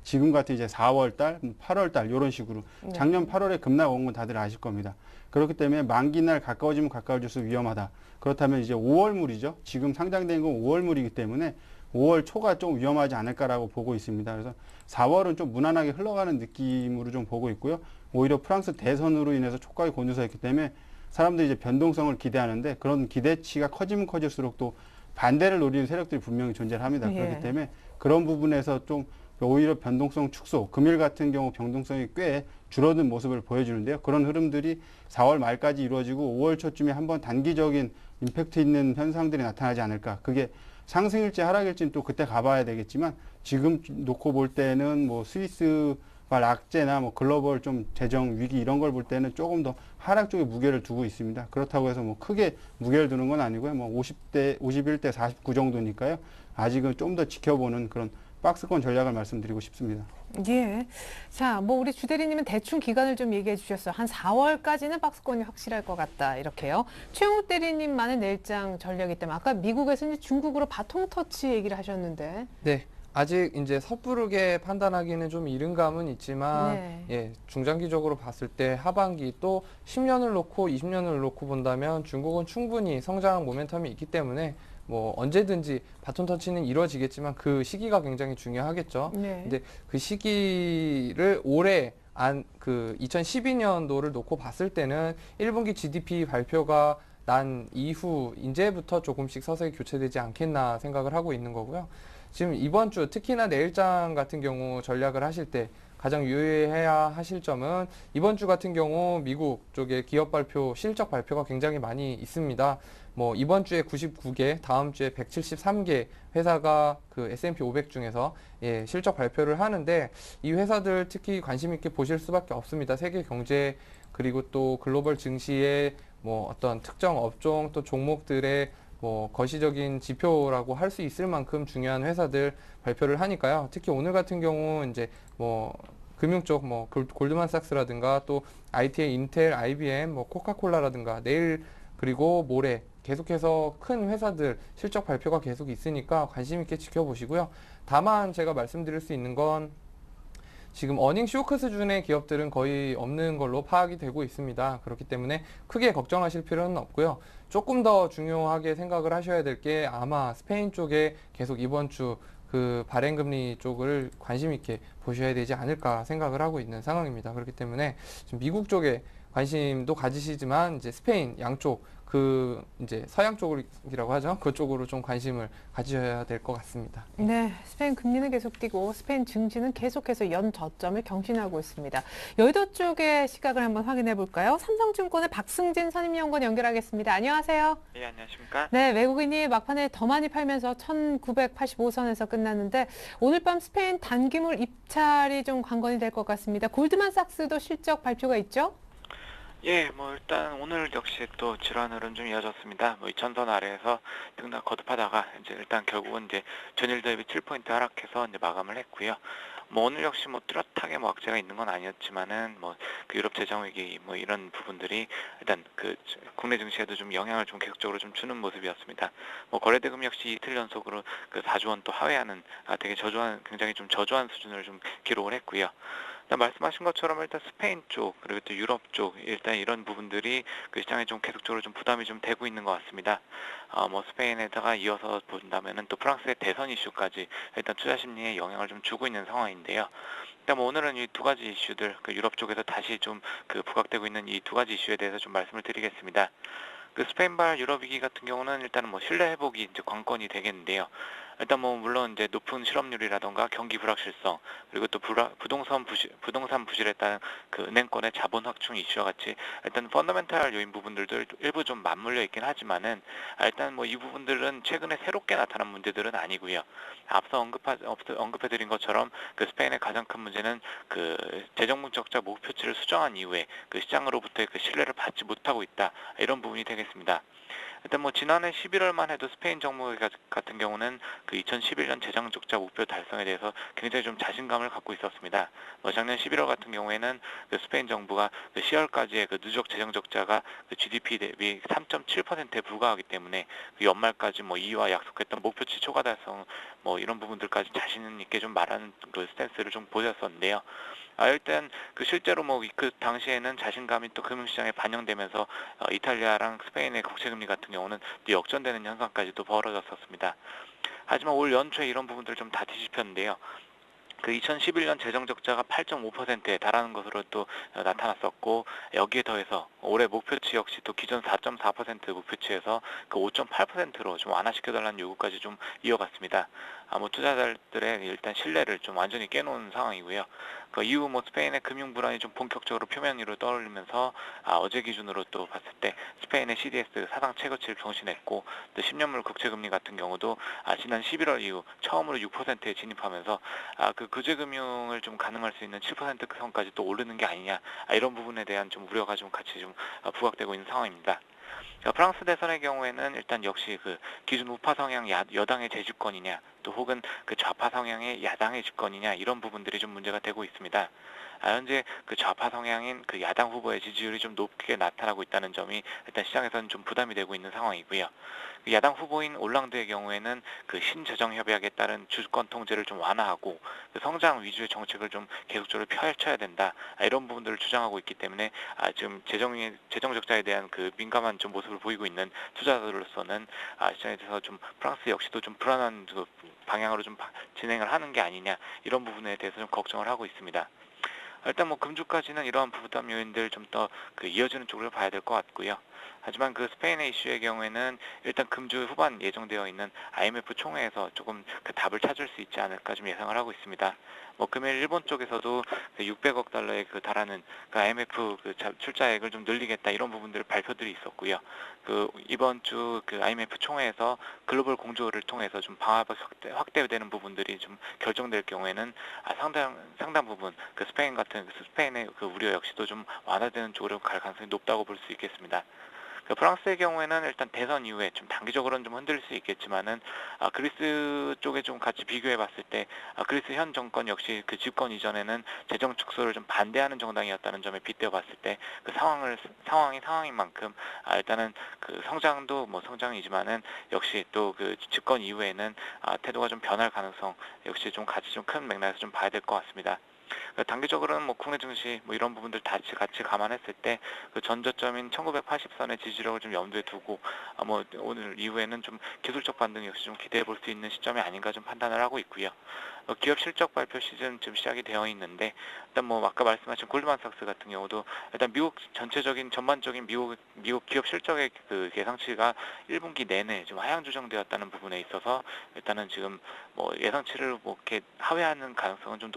[SPEAKER 3] 지금 같은 이제 4월 달, 8월 달 이런 식으로
[SPEAKER 1] 네.
[SPEAKER 3] 작년 8월에 급락 온 건 다들 아실 겁니다. 그렇기 때문에 만기 날 가까워지면 가까워질수록 위험하다. 그렇다면 이제 5월물이죠. 지금 상장된 건 5월물이기 때문에 5월 초가 좀 위험하지 않을까라고 보고 있습니다. 그래서 4월은 좀 무난하게 흘러가는 느낌으로 좀 보고 있고요. 오히려 프랑스 대선으로 인해서 촉각이 곤두서 있기 때문에 사람들이 이제 변동성을 기대하는데 그런 기대치가 커지면 커질수록 또 반대를 노리는 세력들이 분명히 존재를 합니다.
[SPEAKER 1] 예.
[SPEAKER 3] 그렇기 때문에 그런 부분에서 좀 오히려 변동성 축소, 금일 같은 경우 변동성이 꽤 줄어든 모습을 보여주는데요. 그런 흐름들이 4월 말까지 이루어지고 5월 초쯤에 한번 단기적인 임팩트 있는 현상들이 나타나지 않을까. 그게 상승일지 하락일지는 또 그때 가봐야 되겠지만 지금 놓고 볼 때는 뭐 스위스발 악재나 뭐 글로벌 좀 재정 위기 이런 걸 볼 때는 조금 더 하락 쪽에 무게를 두고 있습니다. 그렇다고 해서 뭐 크게 무게를 두는 건 아니고요. 뭐 50대, 51대 49 정도니까요. 아직은 좀 더 지켜보는 그런 박스권 전략을 말씀드리고 싶습니다.
[SPEAKER 1] 예. 자, 뭐 우리 주 대리님은 대충 기간을 좀 얘기해 주셨어요. 한 4월까지는 박스권이 확실할 것 같다. 이렇게요. 최영욱 대리님만의 내일장 전략이 때문에 아까 미국에서 이제 중국으로 바통 터치 얘기를 하셨는데.
[SPEAKER 4] 네. 아직 이제 섣부르게 판단하기는 좀 이른 감은 있지만
[SPEAKER 1] 네.
[SPEAKER 4] 예, 중장기적으로 봤을 때 하반기 또 10년을 놓고 20년을 놓고 본다면 중국은 충분히 성장 모멘텀이 있기 때문에 뭐 언제든지 바톤 터치는 이루어지겠지만 그 시기가 굉장히 중요하겠죠.
[SPEAKER 1] 네.
[SPEAKER 4] 근데 그 시기를 올해 그 2012년도를 놓고 봤을 때는 1분기 GDP 발표가 난 이후 이제부터 조금씩 서서히 교체되지 않겠나 생각을 하고 있는 거고요. 지금 이번 주 특히나 내일장 같은 경우 전략을 하실 때 가장 유의해야 하실 점은 이번 주 같은 경우 미국 쪽에 기업 발표, 실적 발표가 굉장히 많이 있습니다. 뭐 이번 주에 99개, 다음 주에 173개 회사가 그 S&P 500 중에서 예, 실적 발표를 하는데 이 회사들 특히 관심 있게 보실 수밖에 없습니다. 세계 경제 그리고 또 글로벌 증시의 뭐 어떤 특정 업종 또 종목들의 뭐 거시적인 지표라고 할 수 있을 만큼 중요한 회사들 발표를 하니까요. 특히 오늘 같은 경우 이제 뭐 금융 쪽 뭐 골드만삭스라든가 또 IT의 인텔, IBM, 뭐 코카콜라라든가 내일 그리고 모레 계속해서 큰 회사들 실적 발표가 계속 있으니까 관심 있게 지켜보시고요. 다만 제가 말씀드릴 수 있는 건 지금 어닝 쇼크 수준의 기업들은 거의 없는 걸로 파악이 되고 있습니다. 그렇기 때문에 크게 걱정하실 필요는 없고요. 조금 더 중요하게 생각을 하셔야 될 게 아마 스페인 쪽에 계속 이번 주 그 발행금리 쪽을 관심 있게 보셔야 되지 않을까 생각을 하고 있는 상황입니다. 그렇기 때문에 지금 미국 쪽에 관심도 가지시지만 이제 스페인 양쪽 그 이제 서양 쪽이라고 하죠. 그쪽으로 좀 관심을 가지셔야 될 것 같습니다.
[SPEAKER 1] 네, 스페인 금리는 계속 뛰고 스페인 증시는 계속해서 연 저점을 경신하고 있습니다. 여의도 쪽의 시각을 한번 확인해 볼까요? 삼성증권의 박승진 선임연구원 연결하겠습니다. 안녕하세요.
[SPEAKER 5] 네, 안녕하십니까?
[SPEAKER 1] 네, 외국인이 막판에 더 많이 팔면서 1985선에서 끝났는데 오늘 밤 스페인 단기물 입찰이 좀 관건이 될 것 같습니다. 골드만삭스도 실적 발표가 있죠?
[SPEAKER 5] 예, 뭐 일단 오늘 역시 또 질환 흐름 좀 이어졌습니다. 뭐 2000선 아래에서 등락 거듭하다가 이제 일단 결국은 이제 전일 대비 7포인트 하락해서 이제 마감을 했고요. 뭐 오늘 역시 뭐 뚜렷하게 뭐 악재가 있는 건 아니었지만은 뭐 그 유럽 재정 위기 뭐 이런 부분들이 일단 그 국내 증시에도 좀 영향을 좀 계속적으로 좀 주는 모습이었습니다. 뭐 거래대금 역시 이틀 연속으로 그 4조 원 또 하회하는 되게 저조한 굉장히 좀 저조한 수준을 좀 기록을 했고요. 일단 말씀하신 것처럼 일단 스페인 쪽 그리고 또 유럽 쪽 일단 이런 부분들이 그 시장에 좀 계속적으로 좀 부담이 좀 되고 있는 것 같습니다. 뭐 스페인에다가 이어서 본다면은 또 프랑스의 대선 이슈까지 일단 투자 심리에 영향을 좀 주고 있는 상황인데요. 일단 뭐 오늘은 이 두 가지 이슈들 그 유럽 쪽에서 다시 좀 그 부각되고 있는 이 두 가지 이슈에 대해서 좀 말씀을 드리겠습니다. 그 스페인발 유럽 위기 같은 경우는 일단은 뭐 신뢰 회복이 이제 관건이 되겠는데요. 일단 뭐 물론 이제 높은 실업률이라던가 경기 불확실성 그리고 또 부동산 부실에 따른 그 은행권의 자본 확충 이슈와 같이 일단 펀더멘탈 요인 부분들도 일부 좀 맞물려 있긴 하지만은 일단 뭐 이 부분들은 최근에 새롭게 나타난 문제들은 아니고요. 앞서 언급해드린 것처럼 그 스페인의 가장 큰 문제는 그 재정 적자 목표치를 수정한 이후에 그 시장으로부터의 그 신뢰를 받지 못하고 있다 이런 부분이 되겠습니다. 일단 뭐 지난해 11월만 해도 스페인 정부 같은 경우는 그 2011년 재정 적자 목표 달성에 대해서 굉장히 좀 자신감을 갖고 있었습니다. 뭐 작년 11월 같은 경우에는 그 스페인 정부가 그 10월까지의 그 누적 재정 적자가 그 GDP 대비 3.7%에 불과하기 때문에 그 연말까지 뭐 이와 약속했던 목표치 초과 달성 뭐 이런 부분들까지 자신 있게 좀 말하는 그 스탠스를 좀 보였었는데요. 일단 그 실제로 뭐 그 당시에는 자신감이 또 금융시장에 반영되면서 이탈리아랑 스페인의 국채금리 같은 경우는 또 역전되는 현상까지도 벌어졌었습니다. 하지만 올 연초에 이런 부분들 좀 다 뒤집혔는데요. 그 2011년 재정 적자가 8.5%에 달하는 것으로 또 나타났었고 여기에 더해서 올해 목표치 역시 또 기존 4.4% 목표치에서 그 5.8%로 좀 완화시켜달라는 요구까지 좀 이어갔습니다. 뭐 투자자들의 일단 신뢰를 좀 완전히 깨놓은 상황이고요. 그 이후 뭐 스페인의 금융 불안이 좀 본격적으로 표면 위로 떠올리면서 어제 기준으로 또 봤을 때 스페인의 CDS 사상 최고치를 경신했고 또 10년물 국채금리 같은 경우도 지난 11월 이후 처음으로 6%에 진입하면서 그 구제금융을 좀 가능할 수 있는 7% 선까지 또 오르는 게 아니냐 이런 부분에 대한 좀 우려가 좀 같이 좀 부각되고 있는 상황입니다. 프랑스 대선의 경우에는 일단 역시 그 기존 우파 성향 여당의 재집권이냐 또 혹은 그 좌파 성향의 야당의 집권이냐 이런 부분들이 좀 문제가 되고 있습니다. 현재 그 좌파 성향인 그 야당 후보의 지지율이 좀 높게 나타나고 있다는 점이 일단 시장에서는 좀 부담이 되고 있는 상황이고요. 그 야당 후보인 올랑드의 경우에는 그 신재정 협약에 따른 주권 통제를 좀 완화하고 그 성장 위주의 정책을 좀 계속적으로 펼쳐야 된다 이런 부분들을 주장하고 있기 때문에 지금 재정 적자에 대한 그 민감한 좀 모습을 보이고 있는 투자자들로서는 시장에 대해서 좀 프랑스 역시도 좀 불안한 그 방향으로 좀 진행을 하는 게 아니냐 이런 부분에 대해서 좀 걱정을 하고 있습니다. 일단 뭐 금주까지는 이러한 부담 요인들 좀 더 그 이어지는 쪽으로 봐야 될 것 같고요. 하지만 그 스페인의 이슈의 경우에는 일단 금주 후반 예정되어 있는 IMF 총회에서 조금 그 답을 찾을 수 있지 않을까 좀 예상을 하고 있습니다. 뭐 금일 일본 쪽에서도 그 600억 달러에 그 달하는 그 IMF 그 출자액을 좀 늘리겠다 이런 부분들 발표들이 있었고요. 그 이번 주 그 IMF 총회에서 글로벌 공조를 통해서 좀 방화벽 확대되는 부분들이 좀 결정될 경우에는 상당 부분 그 스페인의 그 우려 역시도 좀 완화되는 쪽으로 갈 가능성이 높다고 볼 수 있겠습니다. 프랑스의 경우에는 일단 대선 이후에 좀 단기적으로는 좀 흔들릴 수 있겠지만은 그리스 쪽에 좀 같이 비교해 봤을 때 그리스 현 정권 역시 그 집권 이전에는 재정 축소를 좀 반대하는 정당이었다는 점에 빗대어 봤을 때 그 상황이 상황인 만큼 일단은 그 성장도 뭐 성장이지만은 역시 또 그 집권 이후에는 태도가 좀 변할 가능성 역시 좀 같이 좀 큰 맥락에서 좀 봐야 될 것 같습니다. 단기적으로는 뭐 국내 증시 뭐 이런 부분들 같이 감안했을 때 그 전저점인 1980선의 지지력을 좀 염두에 두고 뭐 오늘 이후에는 좀 기술적 반등 역시 좀 기대해 볼 수 있는 시점이 아닌가 좀 판단을 하고 있고요. 기업 실적 발표 시즌 좀 시작이 되어 있는데 일단 뭐 아까 말씀하신 골드만삭스 같은 경우도 일단 미국 전반적인 미국 기업 실적의 그 예상치가 1분기 내내 좀 하향 조정되었다는 부분에 있어서 일단은 지금 뭐 예상치를 뭐 이렇게 하회하는 가능성은 좀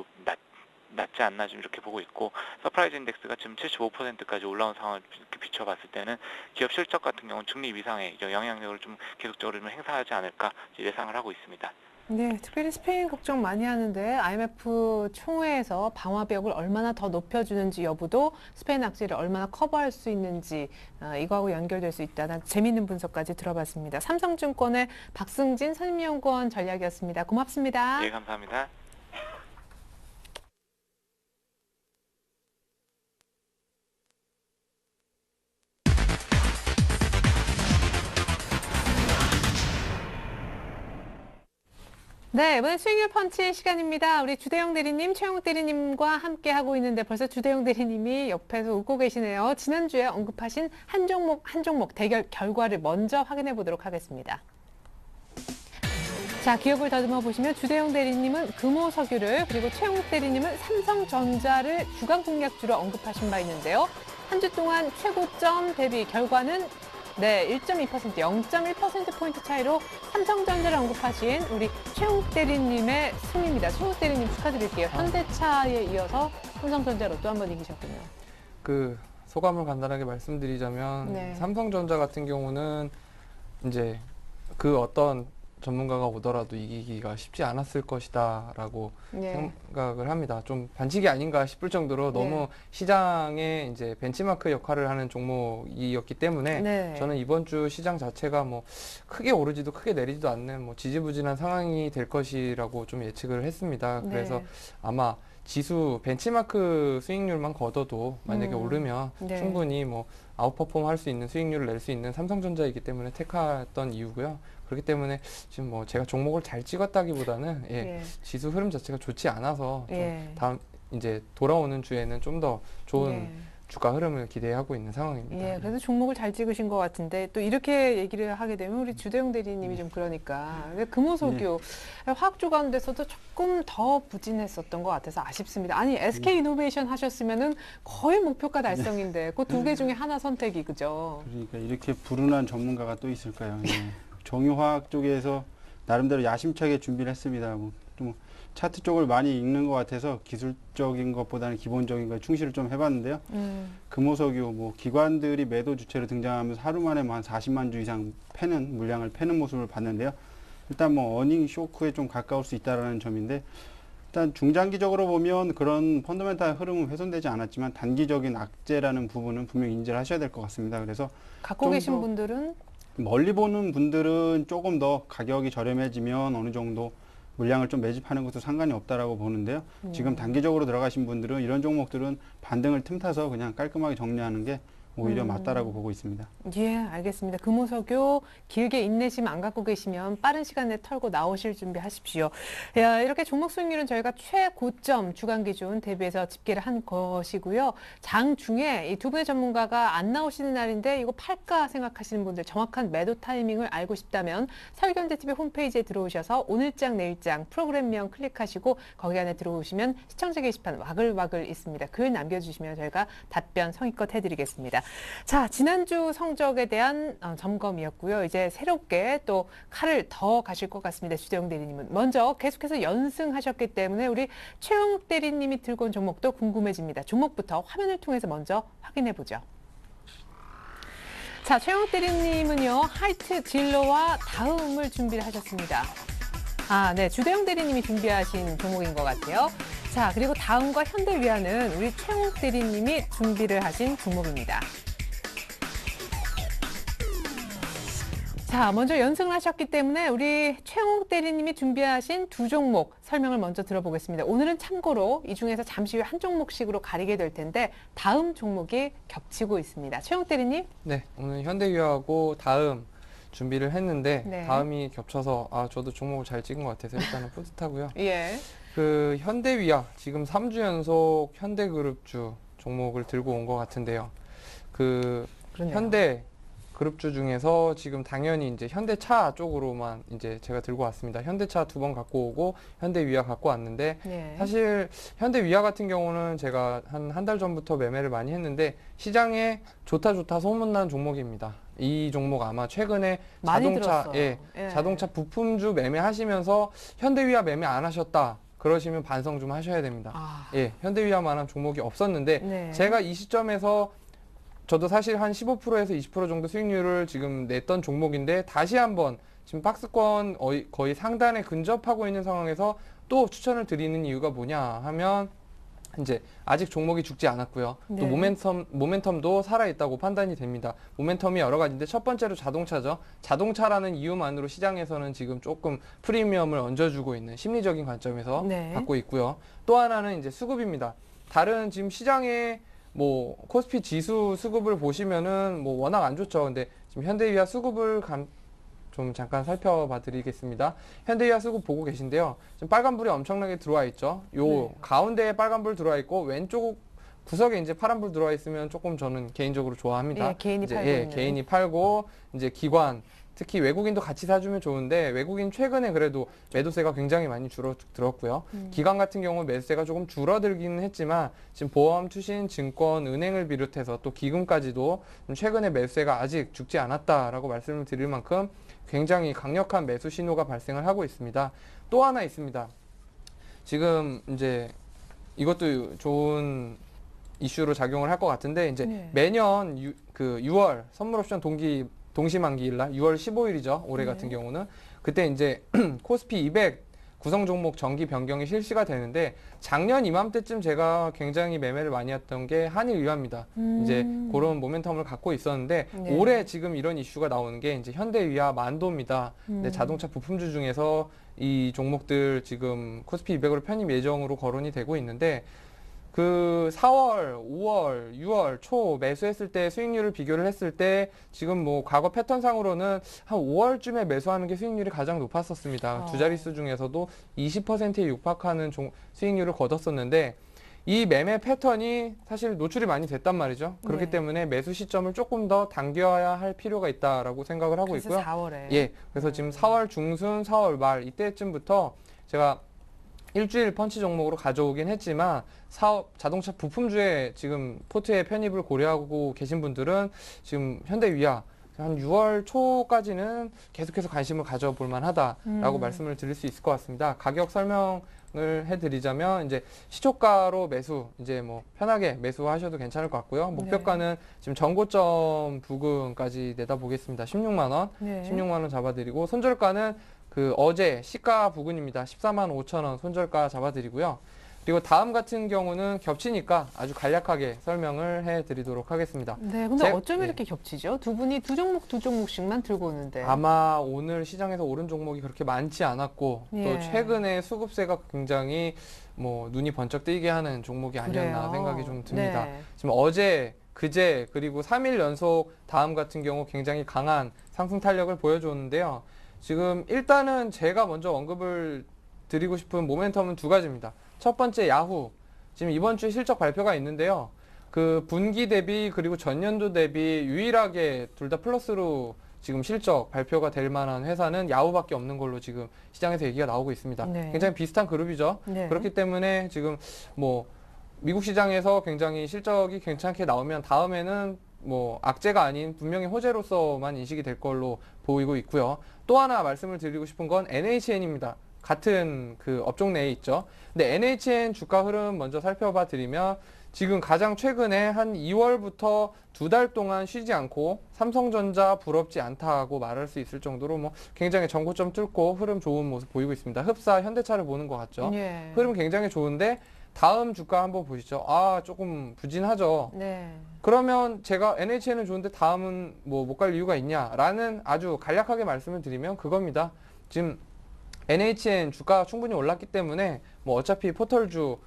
[SPEAKER 5] 낮지 않나 좀 이렇게 보고 있고 서프라이즈 인덱스가 지금 75%까지 올라온 상황을 비춰봤을 때는 기업 실적 같은 경우는 중립 이상의 영향력을 좀 계속적으로 좀 행사하지 않을까 예상을 하고 있습니다.
[SPEAKER 1] 네, 특별히 스페인 걱정 많이 하는데 IMF 총회에서 방화벽을 얼마나 더 높여주는지 여부도 스페인 악재를 얼마나 커버할 수 있는지 이거하고 연결될 수 있다는 재미있는 분석까지 들어봤습니다. 삼성증권의 박승진 선임연구원 전략이었습니다. 고맙습니다.
[SPEAKER 5] 예, 감사합니다.
[SPEAKER 1] 네, 이번엔 수익률 펀치 시간입니다. 우리 주대영 대리님, 최영욱 대리님과 함께 하고 있는데 벌써 주대영 대리님이 옆에서 웃고 계시네요. 지난주에 언급하신 한 종목 대결 결과를 먼저 확인해 보도록 하겠습니다. 자, 기억을 더듬어 보시면 주대영 대리님은 금호석유를 그리고 최영욱 대리님은 삼성전자를 주간 공략주로 언급하신 바 있는데요. 한 주 동안 최고점 대비 결과는 네, 1.2%, 0.1%포인트 차이로 삼성전자를 언급하신 우리 최욱 대리님의 승리입니다. 최욱 대리님 축하드릴게요. 현대차에 이어서 삼성전자로 또 한 번 이기셨군요.
[SPEAKER 4] 그 소감을 간단하게 말씀드리자면
[SPEAKER 1] 네.
[SPEAKER 4] 삼성전자 같은 경우는 이제 그 어떤 전문가가 오더라도 이기기가 쉽지 않았을 것이다라고
[SPEAKER 1] 네.
[SPEAKER 4] 생각을 합니다. 좀 반칙이 아닌가 싶을 정도로
[SPEAKER 1] 네.
[SPEAKER 4] 너무 시장에 이제 벤치마크 역할을 하는 종목이었기 때문에
[SPEAKER 1] 네.
[SPEAKER 4] 저는 이번 주 시장 자체가 뭐 크게 오르지도 크게 내리지도 않는 뭐 지지부진한 상황이 될 것이라고 좀 예측을 했습니다.
[SPEAKER 1] 네.
[SPEAKER 4] 그래서 아마 지수 벤치마크 수익률만 걷어도 만약에 오르면
[SPEAKER 1] 네.
[SPEAKER 4] 충분히 뭐 아웃퍼폼 할 수 있는 수익률을 낼 수 있는 삼성전자이기 때문에 택했던 이유고요. 그렇기 때문에 지금 뭐 제가 종목을 잘 찍었다기보다는
[SPEAKER 1] 예.
[SPEAKER 4] 지수 흐름 자체가 좋지 않아서 좀
[SPEAKER 1] 예.
[SPEAKER 4] 다음 이제 돌아오는 주에는 좀 더 좋은
[SPEAKER 1] 예.
[SPEAKER 4] 주가 흐름을 기대하고 있는 상황입니다.
[SPEAKER 1] 예, 그래서 종목을 잘 찍으신 것 같은데 또 이렇게 얘기를 하게 되면 우리 주대영 대리님이 좀 그러니까 금호석유 화학주 가운데서도 조금 더 부진했었던 것 같아서 아쉽습니다. 아니 SK 이노베이션 하셨으면은 거의 목표가 달성인데 그 두 개 중에 하나 선택이 그죠?
[SPEAKER 3] 그러니까 이렇게 불운한 전문가가 또 있을까요? 네. 정유화학 쪽에서 나름대로 야심차게 준비를 했습니다. 좀 차트 쪽을 많이 읽는 것 같아서 기술적인 것보다는 기본적인 거에 충실을 좀 해봤는데요. 금호석유 뭐 기관들이 매도 주체로 등장하면서 하루 만에 뭐 한 40만 주 이상 패는 물량을 패는 모습을 봤는데요. 일단 뭐 어닝 쇼크에 좀 가까울 수 있다라는 점인데 일단 중장기적으로 보면 그런 펀더멘탈 흐름은 훼손되지 않았지만 단기적인 악재라는 부분은 분명히 인지를 하셔야 될 것 같습니다. 그래서
[SPEAKER 1] 갖고
[SPEAKER 3] 좀
[SPEAKER 1] 계신
[SPEAKER 3] 더
[SPEAKER 1] 분들은
[SPEAKER 3] 멀리 보는 분들은 조금 더 가격이 저렴해지면 어느 정도 물량을 좀 매집하는 것도 상관이 없다라고 보는데요. 지금 단기적으로 들어가신 분들은 이런 종목들은 반등을 틈타서 그냥 깔끔하게 정리하는 게 오히려 맞다라고 보고 있습니다.
[SPEAKER 1] 예, 알겠습니다. 금호석유 길게 인내심 안 갖고 계시면 빠른 시간 내에 털고 나오실 준비하십시오. 야, 이렇게 종목 수익률은 저희가 최고점 주간 기준 대비해서 집계를 한 것이고요. 장 중에 이 두 분의 전문가가 안 나오시는 날인데 이거 팔까 생각하시는 분들 정확한 매도 타이밍을 알고 싶다면 서울경제TV 홈페이지에 들어오셔서 오늘장 내일장 프로그램명 클릭하시고 거기 안에 들어오시면 시청자 게시판 와글와글 있습니다. 글 남겨주시면 저희가 답변 성의껏 해드리겠습니다. 자, 지난주 성적에 대한 점검이었고요. 이제 새롭게 또 칼을 더 가실 것 같습니다. 주대영 대리님은. 먼저 계속해서 연승하셨기 때문에 우리 최영욱 대리님이 들고 온 종목도 궁금해집니다. 종목부터 화면을 통해서 먼저 확인해 보죠. 자, 최영욱 대리님은요. 하이트 진로와 다음을 준비를 하셨습니다. 아, 네. 주대영 대리님이 준비하신 종목인 것 같아요. 자, 그리고 다음과 현대위아는 우리 최영욱 대리님이 준비를 하신 종목입니다. 자, 먼저 연승을 하셨기 때문에 우리 최영욱 대리님이 준비하신 두 종목 설명을 먼저 들어보겠습니다. 오늘은 참고로 이 중에서 잠시 후에 한 종목씩으로 가리게 될 텐데 다음 종목이 겹치고 있습니다. 최영욱 대리님?
[SPEAKER 4] 네, 오늘 현대위하고 다음 준비를 했는데
[SPEAKER 1] 네.
[SPEAKER 4] 다음이 겹쳐서 저도 종목을 잘 찍은 것 같아서 일단은 뿌듯하고요.
[SPEAKER 1] 예.
[SPEAKER 4] 그 현대위아 지금 3주 연속 현대그룹주 종목을 들고 온 것 같은데요. 그
[SPEAKER 1] 그러네요.
[SPEAKER 4] 현대그룹주 중에서 지금 당연히 이제 현대차 쪽으로만 이제 제가 들고 왔습니다. 현대차 2번 갖고 오고 현대위아 갖고 왔는데
[SPEAKER 1] 네.
[SPEAKER 4] 사실 현대위아 같은 경우는 제가 한 달 전부터 매매를 많이 했는데 시장에 좋다 소문난 종목입니다. 이 종목 아마 최근에
[SPEAKER 1] 많이
[SPEAKER 4] 자동차
[SPEAKER 1] 들었어요. 예.
[SPEAKER 4] 자동차 부품주 매매하시면서 현대위아 매매 안 하셨다. 그러시면 반성 좀 하셔야 됩니다.
[SPEAKER 1] 아,
[SPEAKER 4] 예, 현대위아만한 종목이 없었는데
[SPEAKER 1] 네.
[SPEAKER 4] 제가 이 시점에서 저도 사실 한 15%에서 20% 정도 수익률을 지금 냈던 종목인데 다시 한번 지금 박스권 거의 상단에 근접하고 있는 상황에서 또 추천을 드리는 이유가 뭐냐 하면 이제 아직 종목이 죽지 않았고요.
[SPEAKER 1] 네.
[SPEAKER 4] 또 모멘텀도 살아있다고 판단이 됩니다. 모멘텀이 여러 가지인데 첫 번째로 자동차죠. 자동차라는 이유만으로 시장에서는 지금 조금 프리미엄을 얹어주고 있는 심리적인 관점에서
[SPEAKER 1] 네.
[SPEAKER 4] 갖고 있고요. 또 하나는 이제 수급입니다. 다른 지금 시장에 뭐 코스피 지수 수급을 보시면은 뭐 워낙 안 좋죠. 근데 지금 현대위아 수급을 좀 잠깐 살펴봐 드리겠습니다. 현대위아수급 보고 계신데요. 지금 빨간불이 엄청나게 들어와 있죠. 요
[SPEAKER 1] 네.
[SPEAKER 4] 가운데에 빨간불 들어와 있고 왼쪽 구석에 이제 파란불 들어와 있으면 조금 저는 개인적으로 좋아합니다.
[SPEAKER 1] 예, 개인이
[SPEAKER 4] 이제,
[SPEAKER 1] 팔고
[SPEAKER 4] 예,
[SPEAKER 1] 있는.
[SPEAKER 4] 개인이 팔고 이제 기관 특히 외국인도 같이 사주면 좋은데 외국인 최근에 그래도 매도세가 굉장히 많이 줄어들었고요. 기관 같은 경우 매수세가 조금 줄어들기는 했지만 지금 보험, 투신, 증권, 은행을 비롯해서 또 기금까지도 최근에 매수세가 아직 죽지 않았다라고 말씀을 드릴 만큼 굉장히 강력한 매수 신호가 발생을 하고 있습니다. 또 하나 있습니다. 지금 이제 이것도 좋은 이슈로 작용을 할 것 같은데 이제
[SPEAKER 1] 네.
[SPEAKER 4] 매년 6월 선물옵션 동시만기일 날 6월 15일이죠. 올해 같은
[SPEAKER 1] 네.
[SPEAKER 4] 경우는 그때 이제 코스피 200 구성 종목 정기 변경이 실시가 되는데 작년 이맘때쯤 제가 굉장히 매매를 많이 했던 게 한일위아입니다. 이제 그런 모멘텀을 갖고 있었는데
[SPEAKER 1] 네.
[SPEAKER 4] 올해 지금 이런 이슈가 나오는 게 이제 현대위아 만도입니다. 근데 자동차 부품주 중에서 이 종목들 지금 코스피 200으로 편입 예정으로 거론이 되고 있는데 그 4월, 5월, 6월 초 매수했을 때 수익률을 비교를 했을 때 지금 뭐 과거 패턴상으로는 한 5월쯤에 매수하는 게 수익률이 가장 높았었습니다. 두 자릿수 중에서도 20%에 육박하는 수익률을 거뒀었는데 이 매매 패턴이 사실 노출이 많이 됐단 말이죠. 그렇기
[SPEAKER 1] 네.
[SPEAKER 4] 때문에 매수 시점을 조금 더 당겨야 할 필요가 있다라고 생각을 하고
[SPEAKER 1] 그래서
[SPEAKER 4] 있고요.
[SPEAKER 1] 4월에.
[SPEAKER 4] 예, 그래서 지금 4월 중순, 4월 말 이때쯤부터 제가 일주일 펀치 종목으로 가져오긴 했지만 자동차 부품주에 지금 포트에 편입을 고려하고 계신 분들은 지금 현대위아 한 6월 초까지는 계속해서 관심을 가져볼 만하다라고 말씀을 드릴 수 있을 것 같습니다. 가격 설명을 해드리자면 이제 시초가로 매수 이제 뭐 편하게 매수하셔도 괜찮을 것 같고요. 목표가는 지금 전고점 부근까지 내다보겠습니다. 16만 원,
[SPEAKER 1] 네.
[SPEAKER 4] 16만 원 잡아드리고 손절가는 그 어제 시가 부근입니다. 14만 5천 원 손절가 잡아드리고요. 그리고 다음 같은 경우는 겹치니까 아주 간략하게 설명을 해드리도록 하겠습니다.
[SPEAKER 1] 네, 근데 어쩜
[SPEAKER 4] 예.
[SPEAKER 1] 이렇게 겹치죠? 두 분이 두 종목씩만 들고 오는데.
[SPEAKER 4] 아마 오늘 시장에서 오른 종목이 그렇게 많지 않았고
[SPEAKER 1] 예.
[SPEAKER 4] 또 최근에 수급세가 굉장히 뭐 눈이 번쩍 뜨이게 하는 종목이 아니었나
[SPEAKER 1] 그래요?
[SPEAKER 4] 생각이 좀 듭니다.
[SPEAKER 1] 네.
[SPEAKER 4] 지금 어제, 그제 그리고 3일 연속 다음 같은 경우 굉장히 강한 상승 탄력을 보여줬는데요. 지금 일단은 제가 먼저 언급을 드리고 싶은 모멘텀은 두 가지입니다. 첫 번째 야후. 지금 이번 주에 실적 발표가 있는데요. 그 분기 대비 그리고 전년도 대비 유일하게 둘 다 플러스로 지금 실적 발표가 될 만한 회사는 야후밖에 없는 걸로 지금 시장에서 얘기가 나오고 있습니다.
[SPEAKER 1] 네.
[SPEAKER 4] 굉장히 비슷한 그룹이죠.
[SPEAKER 1] 네.
[SPEAKER 4] 그렇기 때문에 지금 뭐 미국 시장에서 굉장히 실적이 괜찮게 나오면 다음에는 뭐 악재가 아닌 분명히 호재로서만 인식이 될 걸로 보이고 있고요. 또 하나 말씀을 드리고 싶은 건 NHN입니다. 같은 그 업종 내에 있죠. 근데 NHN 주가 흐름 먼저 살펴봐 드리면 지금 가장 최근에 한 2월부터 두 달 동안 쉬지 않고 삼성전자 부럽지 않다고 말할 수 있을 정도로 뭐 굉장히 전고점 뚫고 흐름 좋은 모습 보이고 있습니다. 흡사, 현대차를 보는 것 같죠.
[SPEAKER 1] 예.
[SPEAKER 4] 흐름 굉장히 좋은데 다음 주가 한번 보시죠. 아, 조금 부진하죠.
[SPEAKER 1] 네.
[SPEAKER 4] 그러면 제가 NHN은 좋은데 다음은 뭐 못 갈 이유가 있냐라는 아주 간략하게 말씀을 드리면 그겁니다. 지금 NHN 주가가 충분히 올랐기 때문에 뭐 어차피 포털주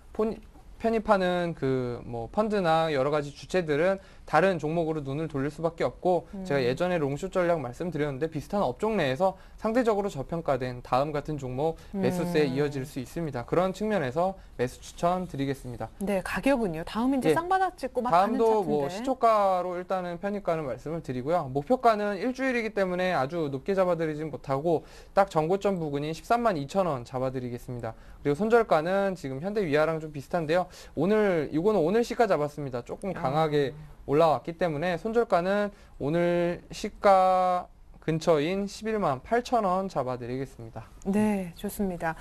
[SPEAKER 4] 편입하는 그 뭐 펀드나 여러 가지 주체들은 다른 종목으로 눈을 돌릴 수밖에 없고 제가 예전에 롱숏 전략 말씀드렸는데 비슷한 업종 내에서 상대적으로 저평가된 다음 같은 종목 매수세에 이어질 수 있습니다. 그런 측면에서 매수 추천 드리겠습니다.
[SPEAKER 1] 네, 가격은요? 다음 이제
[SPEAKER 4] 예.
[SPEAKER 1] 쌍바닥 찍고 막 가는
[SPEAKER 4] 다음도
[SPEAKER 1] 차트인데.
[SPEAKER 4] 뭐 시초가로 일단은 편입가는 말씀을 드리고요. 목표가는 일주일이기 때문에 아주 높게 잡아드리진 못하고 딱 전고점 부근인 13만 2천 원 잡아드리겠습니다. 그리고 손절가는 지금 현대위아랑 좀 비슷한데요. 이거는 오늘 시가 잡았습니다. 조금 강하게 올라왔기 때문에 손절가는 오늘 시가 근처인 11만 8천 원 잡아드리겠습니다.
[SPEAKER 1] 네, 좋습니다.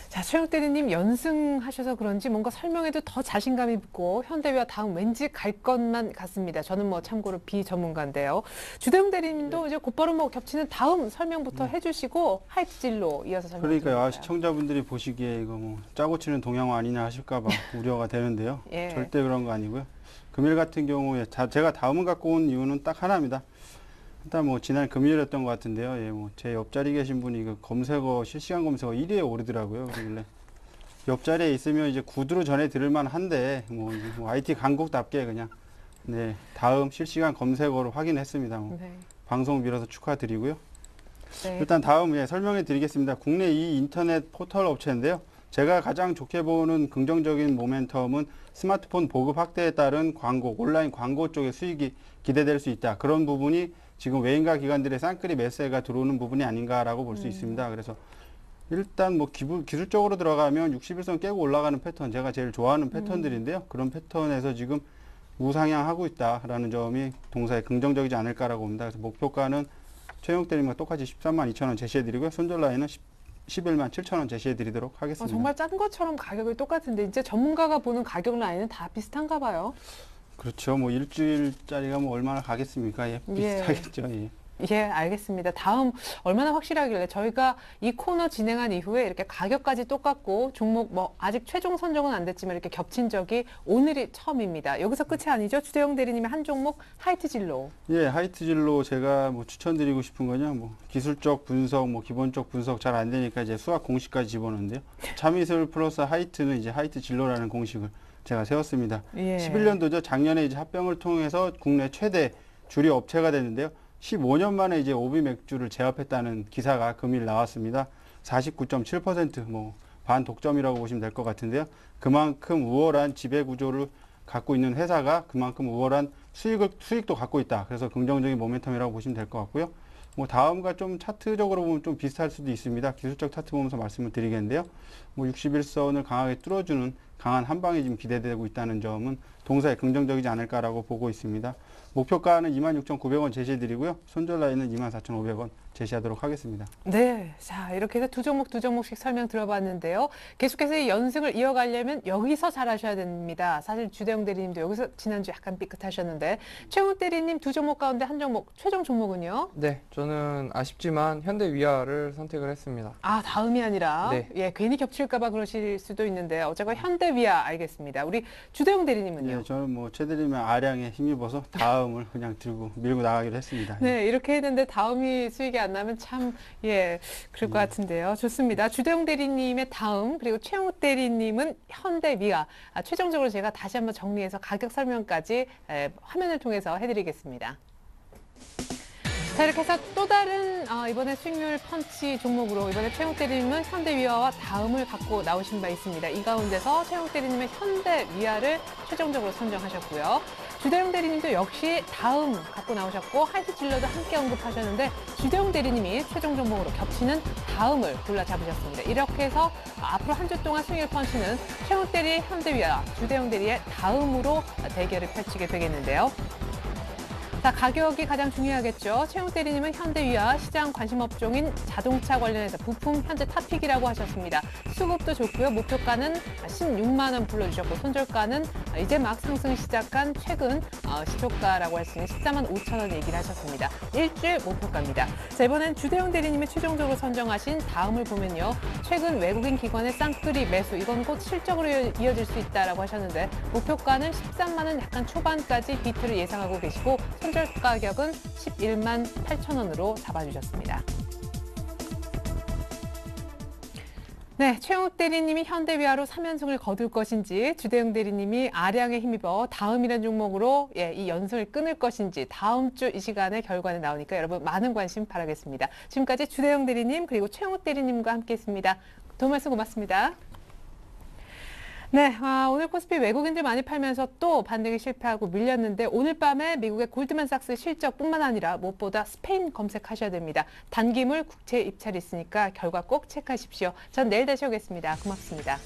[SPEAKER 1] 자, 최영 대리님 연승하셔서 그런지 뭔가 설명에도 더 자신감이 있고 현대위아 다음 왠지 갈 것만 같습니다. 저는 뭐 참고로 비전문가인데요. 주대웅 대리님도 이제 곧바로 뭐 겹치는 다음 설명부터 해주시고 하이트질로 이어서 설명
[SPEAKER 3] 그러니까요.
[SPEAKER 1] 드립니다.
[SPEAKER 3] 시청자분들이 보시기에 이거 뭐 짜고 치는 동양화 아니냐 하실까봐 우려가 되는데요.
[SPEAKER 1] 예.
[SPEAKER 3] 절대 그런 거 아니고요. 금일 같은 경우에 제가 다음을 갖고 온 이유는 딱 하나입니다. 일단 뭐 지난 금요일이었던 것 같은데요. 예, 뭐 제 옆자리 계신 분이 그 검색어 실시간 검색어 1위에 오르더라고요. 그러길래 옆자리에 있으면 이제 구두로 전해 들을만 한데 뭐 IT 강국답게 그냥 네 다음 실시간 검색어로 확인했습니다. 뭐
[SPEAKER 1] 네.
[SPEAKER 3] 방송 빌어서 축하드리고요.
[SPEAKER 1] 네.
[SPEAKER 3] 일단 다음 설명해 드리겠습니다. 국내 이 인터넷 포털 업체인데요. 제가 가장 좋게 보는 긍정적인 모멘텀은 스마트폰 보급 확대에 따른 광고, 온라인 광고 쪽의 수익이 기대될 수 있다. 그런 부분이 지금 외인과 기관들의 쌍끌이 매세가 들어오는 부분이 아닌가라고 볼 수 있습니다. 그래서 일단 뭐 기술적으로 들어가면 61선 깨고 올라가는 패턴, 제가 제일 좋아하는 패턴들인데요. 그런 패턴에서 지금 우상향하고 있다라는 점이 동사에 긍정적이지 않을까라고 봅니다. 그래서 목표가는 최영 대리님과 똑같이 13만 2천 원 제시해드리고요. 손절 라인은 11만 7천 원 제시해드리도록 하겠습니다.
[SPEAKER 1] 정말 짠 것처럼 가격이 똑같은데 이제 전문가가 보는 가격 라인은 다 비슷한가 봐요.
[SPEAKER 3] 그렇죠. 뭐 일주일짜리가 뭐 얼마나 가겠습니까? 예, 비슷하겠죠. 예.
[SPEAKER 1] 예, 알겠습니다. 다음 얼마나 확실하길래 저희가 이 코너 진행한 이후에 이렇게 가격까지 똑같고 종목 뭐 아직 최종 선정은 안 됐지만 이렇게 겹친 적이 오늘이 처음입니다. 여기서 끝이 아니죠? 주대영 대리님의 한 종목 하이트 진로.
[SPEAKER 3] 예, 하이트 진로 제가 뭐 추천드리고 싶은 거냐, 뭐 기술적 분석, 뭐 기본적 분석 잘 안 되니까 이제 수학 공식까지 집어넣는데요. 차미술 플러스 하이트는 이제 하이트 진로라는 공식을 제가 세웠습니다.
[SPEAKER 1] 예.
[SPEAKER 3] 11년도죠. 작년에 이제 합병을 통해서 국내 최대 주류 업체가 됐는데요. 15년 만에 이제 오비 맥주를 제압했다는 기사가 금일 나왔습니다. 49.7% 뭐 반독점이라고 보시면 될 것 같은데요. 그만큼 우월한 지배 구조를 갖고 있는 회사가 그만큼 우월한 수익도 갖고 있다. 그래서 긍정적인 모멘텀이라고 보시면 될 것 같고요. 뭐 다음과 좀 차트적으로 보면 좀 비슷할 수도 있습니다. 기술적 차트 보면서 말씀을 드리겠는데요. 뭐 61선을 강하게 뚫어주는 강한 한방이 지금 기대되고 있다는 점은 동사에 긍정적이지 않을까라고 보고 있습니다. 목표가는 26,900원 제시해드리고요. 손절 라인은 24,500원 제시하도록 하겠습니다.
[SPEAKER 1] 네, 자 이렇게 해서 두 종목씩 설명 들어봤는데요. 계속해서 이 연승을 이어가려면 여기서 잘하셔야 됩니다. 사실 주대영 대리님도 여기서 지난주 약간 삐끗하셨는데 최훈 대리님 두 종목 가운데 한 종목, 최종 종목은요?
[SPEAKER 4] 네, 저는 아쉽지만 현대위아를 선택을 했습니다.
[SPEAKER 1] 아, 다음이 아니라
[SPEAKER 4] 네.
[SPEAKER 1] 예, 괜히 겹칠까봐 그러실 수도 있는데 어쨌건 현대위아 알겠습니다. 우리 주대영 대리님은요?
[SPEAKER 3] 예, 저는 뭐 최대리면 아량에 힘입어서 다음을 그냥 들고 밀고 나가기로 했습니다.
[SPEAKER 1] 네, 이렇게 했는데 다음이 수익이 안 나면 참, 예, 그럴 것 같은데요. 좋습니다. 주대영 대리님의 다음, 그리고 최영우 대리님은 현대위아. 최종적으로 제가 다시 한번 정리해서 가격 설명까지 화면을 통해서 해드리겠습니다. 자, 이렇게 해서 또 다른 이번에 수익률 펀치 종목으로 이번에 최영 대리님은 현대위아와 다음을 갖고 나오신 바 있습니다. 이 가운데서 최영 대리님의 현대위아를 최종적으로 선정하셨고요. 주대영 대리님도 역시 다음 갖고 나오셨고 하이트 진로도 함께 언급하셨는데 주대영 대리님이 최종 종목으로 겹치는 다음을 골라 잡으셨습니다. 이렇게 해서 앞으로 한 주 동안 수익률 펀치는 최영 대리 현대위아, 주대영 대리의 다음으로 대결을 펼치게 되겠는데요. 자, 가격이 가장 중요하겠죠. 최영 대리님은 현대위아 시장 관심 업종인 자동차 관련해서 부품 현재 탑픽이라고 하셨습니다. 수급도 좋고요. 목표가는 16만 원 불러주셨고 손절가는 이제 막 상승 시작한 최근 시초가라고 할 수 있는 14만 5천 원 얘기를 하셨습니다. 일주일 목표가입니다. 자, 이번엔 주대영 대리님이 최종적으로 선정하신 다음을 보면요. 최근 외국인 기관의 쌍끌이 매수, 이건 곧 실적으로 이어질 수 있다라고 하셨는데 목표가는 13만 원 약간 초반까지 비트를 예상하고 계시고 손절 가격은 11만 8천 원으로 잡아주셨습니다. 네, 최영욱 대리님이 현대위아로 3연승을 거둘 것인지 주대영 대리님이 아량에 힘입어 다음이라는 종목으로 이 연승을 끊을 것인지 다음 주 이 시간에 결과는 나오니까 여러분 많은 관심 바라겠습니다. 지금까지 주대영 대리님 그리고 최영욱 대리님과 함께했습니다. 도움 말씀 고맙습니다. 네, 오늘 코스피 외국인들 많이 팔면서 또 반등이 실패하고 밀렸는데 오늘 밤에 미국의 골드만삭스 실적뿐만 아니라 무엇보다 스페인 검색하셔야 됩니다. 단기물 국채 입찰이 있으니까 결과 꼭 체크하십시오. 전 내일 다시 오겠습니다. 고맙습니다.